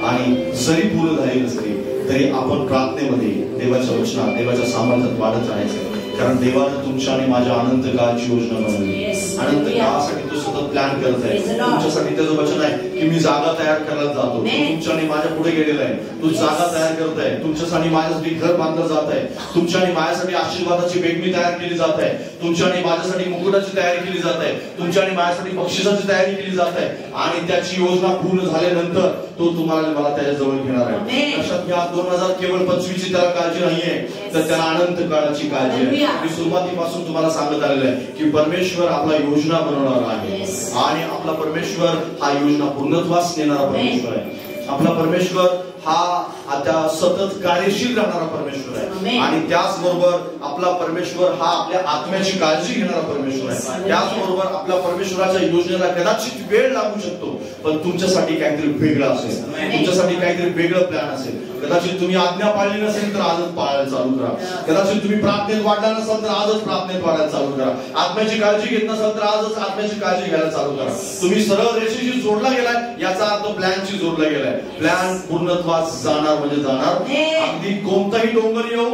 आणि जरी पूर्ण झाली नसली तरी आपण प्रार्थनेमध्ये देवाच्या वचनात देवाच्या सामर्थ्यात वाढत राहायचं. कारण देवानं तुमच्या आणि माझ्या अनंत काळाची योजना बनवली. अनंत काळासाठी तो सतत प्लॅन करत आहे. तुमच्यासाठी त्याचं वचन आहे की मी जागा तयार करायला जातो. तुमच्या आणि माझ्या पुढे गेलेला आहे. तू जागा तयार करत आहे. तुमच्यासाठी माझ्यासाठी घर बांधलं जात आहे. तुमच्या आणि माझ्यासाठी आशीर्वादाची बेगणी तयार केली जात आहे. तुमच्या आणि माझ्यासाठी मुकुटाची तयारी केली जात आहे. तुमच्या आणि माझ्यासाठी बक्षिसाची तयारी केली जात आहे. आणि त्याची योजना पूर्ण झाल्यानंतर तो तुम्हाला मला त्याच्या जवळ घेणार आहे. लक्षात घ्या, 2000 केवळ 25 त्याला काळजी नाहीये, तर त्याला अनंत काळाची काळजी आहे. मी सुरुवातीपासून तुम्हाला सांगत आलेलं आहे की परमेश्वर आपला योजना बनवणार आहे. आणि आपला परमेश्वर हा योजना पूर्णत्वास नेणारा परमेश्वर आहे. आपला परमेश्वर हा आता सतत कार्यशील राहणारा परमेश्वर आहे. आणि त्याचबरोबर आपला परमेश्वर हा आपल्या आत्म्याची काळजी घेणारा परमेश्वर आहे. त्याचबरोबर आपल्या परमेश्वराच्या योजनेला कदाचित वेळ लागू शकतो, पण तुमच्यासाठी काहीतरी वेगळं असेल. तुमच्यासाठी काहीतरी वेगळं प्लॅन असेल. कदाचित तुम्ही आज्ञा पाळली नसेल तर आजच पाळायला चालू करा. कदाचित तुम्ही प्रार्थनेत वाढला नसाल तर आजच प्रार्थनेत वाढायला चालू करा. आत्म्याची काळजी घेत नसाल तर आजच आत्म्याची काळजी घ्यायला चालू करा. तुम्ही सरळ रेषेशी जोडला गेलाय याचा अर्थ प्लॅनशी जोडला गेलाय. प्लॅन पूर्णत्वास जाणार म्हणजे जाणार. अगदी कोणताही डोंगर येऊ,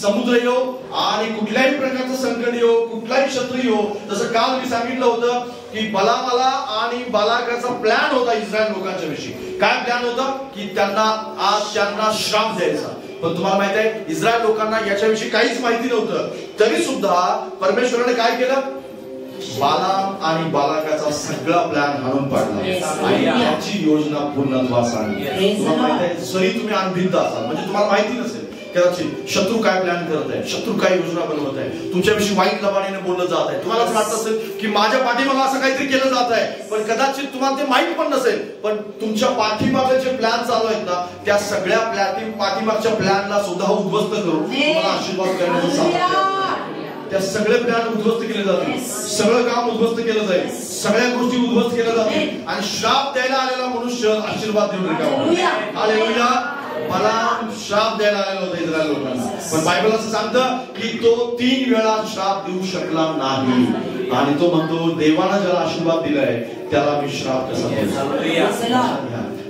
समुद्र येऊ आणि कुठल्याही प्रकारचं संकट येऊ, कुठलाही शत्रू येऊ. जसं काल मी सांगितलं होतं की बलामाला आणि बालाकाचा प्लॅन होता इस्रायल लोकांच्या विषयी. काय प्लॅन होता की त्यांना श्राप द्यायचा. पण तुम्हाला माहित आहे इस्रायल लोकांना याच्याविषयी काहीच माहिती नव्हतं. तरी सुद्धा परमेश्वराने काय केलं, बालाम आणि बालाकाचा सगळा प्लॅन हाणून पाडला आणि याची योजना पूर्णत्वास आणली. तुम्हाला माहित आहे जरी तुम्ही अनभिज्ञ असाल, म्हणजे तुम्हाला माहिती नसेल कदाचित शत्रू काय प्लॅन करत आहे, शत्रू काय योजना बनवत आहे, तुमच्याविषयी वाईट लबाडीने बोललं जात आहे. तुम्हाला असं वाटत असेल की माझ्या पाठीमागे असं काहीतरी केलं जात आहे, पण कदाचित तुम्हाला ते माहित पण नसेल. पण तुमच्या पाठीमागे जे प्लॅन चालू आहेत ना, त्या सगळ्या पाठीमागच्या प्लॅनला सुद्धा उद्ध्वस्त करून तुम्हाला आशीर्वाद करण्याचं सांगितलं. त्या सगळे प्लॅन उद्ध्वस्त केले जातील. सगळं काम उद्ध्वस्त केलं जाईल. सगळ्या गोष्टी उद्ध्वस्त केल्या जातील आणि श्राप द्यायला आलेला मनुष्य आशीर्वाद देऊन रिकामा. हालेलुया. मला श्राप द्यायला आलेला होता इस्रायल लोकांना, पण बायबल असं सांगतं की तो 3 वेळा श्राप देऊ शकला नाही. आणि तो म्हणतो देवानं ज्याला आशीर्वाद दिलाय त्याला मी श्राप कसा देऊ.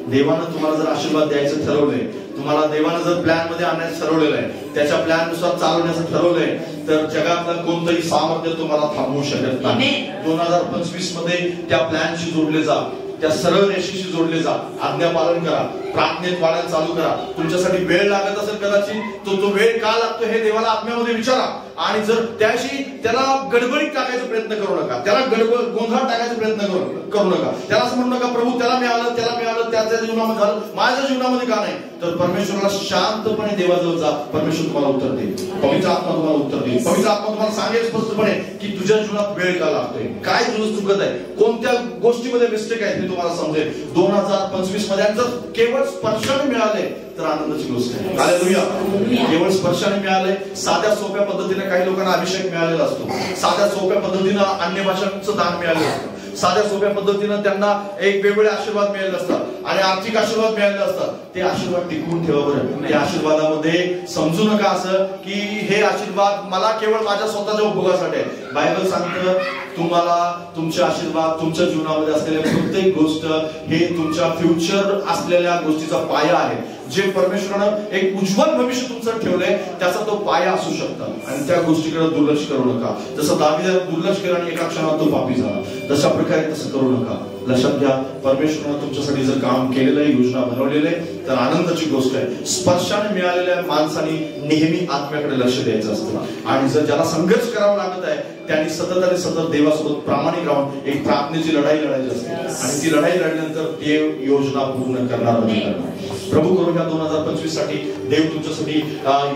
देवानं तुम्हाला जर आशीर्वाद द्यायचं ठरवलंय, तुम्हाला देवानं जर प्लॅन मध्ये आणण्याचं ठरवलेलं आहे, त्याच्या प्लॅन नुसार चालवण्याचं ठरवलंय, तर जगातलं कोणतंही सामर्थ्य तुम्हाला थांबवू शकत नाही. 2025 मध्ये त्या प्लॅनशी जोडले जा. त्या सरळ रेषेशी जोडले जा, आज्ञा पालन करा, प्रार्थनेत वाढायला चालू करा. तुमच्यासाठी वेळ लागत असेल कदाचित, तो वेळ का लागतो हे देवाला आत्म्यामध्ये विचारा. आणि जर त्याशी त्याला गडबडीत टाकायचा प्रयत्न करू नका, त्याला गोंधळात टाकायचा प्रयत्न करू नका. त्याला असं म्हणू नका प्रभू त्याला मिळालं त्याच्या जीवनामध्ये झालं, माझ्या जीवनामध्ये का नाही. तर परमेश्वराला शांतपणे देवाजवळ जा, परमेश्वर तुम्हाला उत्तर देईल, पवित्र आत्मा तुम्हाला उत्तर देईल. पवित्र आत्मा तुम्हाला सांगेल स्पष्टपणे की तुझ्या जीवनात वेळ का लागतोय, काय तुझं चुकत आहे, कोणत्या गोष्टीमध्ये मिस्टेक आहे ते तुम्हाला समजेल. 2025 मध्ये जर केवळ स्पर्शाने मिळाले तर आनंदाची गोष्ट आहे. हालेलुया. केवळ स्पर्शाने मिळाले. साध्या सोप्या पद्धतीने काही लोकांना अभिषेक मिळालेला असतो, साध्या सोप्या पद्धतीनं अन्य भाषांचं दान मिळालेलं असतं, साध्या सोप्या पद्धतीनं त्यांना एक वेगवेगळे आशीर्वाद मिळाले असतात आणि आर्थिक आशीर्वाद मिळाले असतात. ते आशीर्वाद टिकवून ठेवा बरं. त्या आशीर्वादामध्ये समजू नका असं की हे आशीर्वाद मला केवळ माझ्या स्वतःच्या उपयोगासाठी आहे. बायबल सांगतं तुम्हाला तुमचे आशीर्वाद, तुमच्या जीवनामध्ये असलेल्या प्रत्येक गोष्ट हे तुमच्या फ्युचर असलेल्या गोष्टीचा पाया आहे. जे परमेश्वरानं एक उज्ज्वल भविष्य तुमचं ठेवलंय त्याचा तो पाया असू शकतो आणि त्या गोष्टीकडे दुर्लक्ष करू नका. जसं दावीदाने दुर्लक्ष केलं आणि एका क्षणात तो पापी झाला, तशा प्रकारे तसं करू नका. लक्षात घ्या, परमेश्वरानं तुमच्यासाठी जर काम केलेलं आहे, योजना बनवलेली आहे तर आनंदाची गोष्ट आहे. स्पर्शाने मिळालेल्या माणसाने नेहमी आत्म्याकडे लक्ष द्यायचं असतं आणि जर ज्याला संघर्ष करावा लागत आहे त्यांनी सतत आणि सतत देवासोबत प्रामाणिक राहून एक प्रार्थनेची लढाई लढायची असते आणि ती लढाई लढल्यानंतर देव योजना पूर्ण करणार. प्रभू करून ह्या 2025 साठी देव तुमच्यासाठी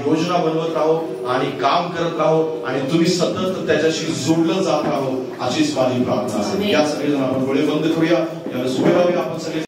योजना बनवत राहो आणि काम करत राहो आणि तुम्ही सतत त्याच्याशी जोडलं जात राहो, अशीच माझी प्रार्थना असेल. या सगळेजण आपण डोळे बंद करूया, याला सुबह आपण सगळे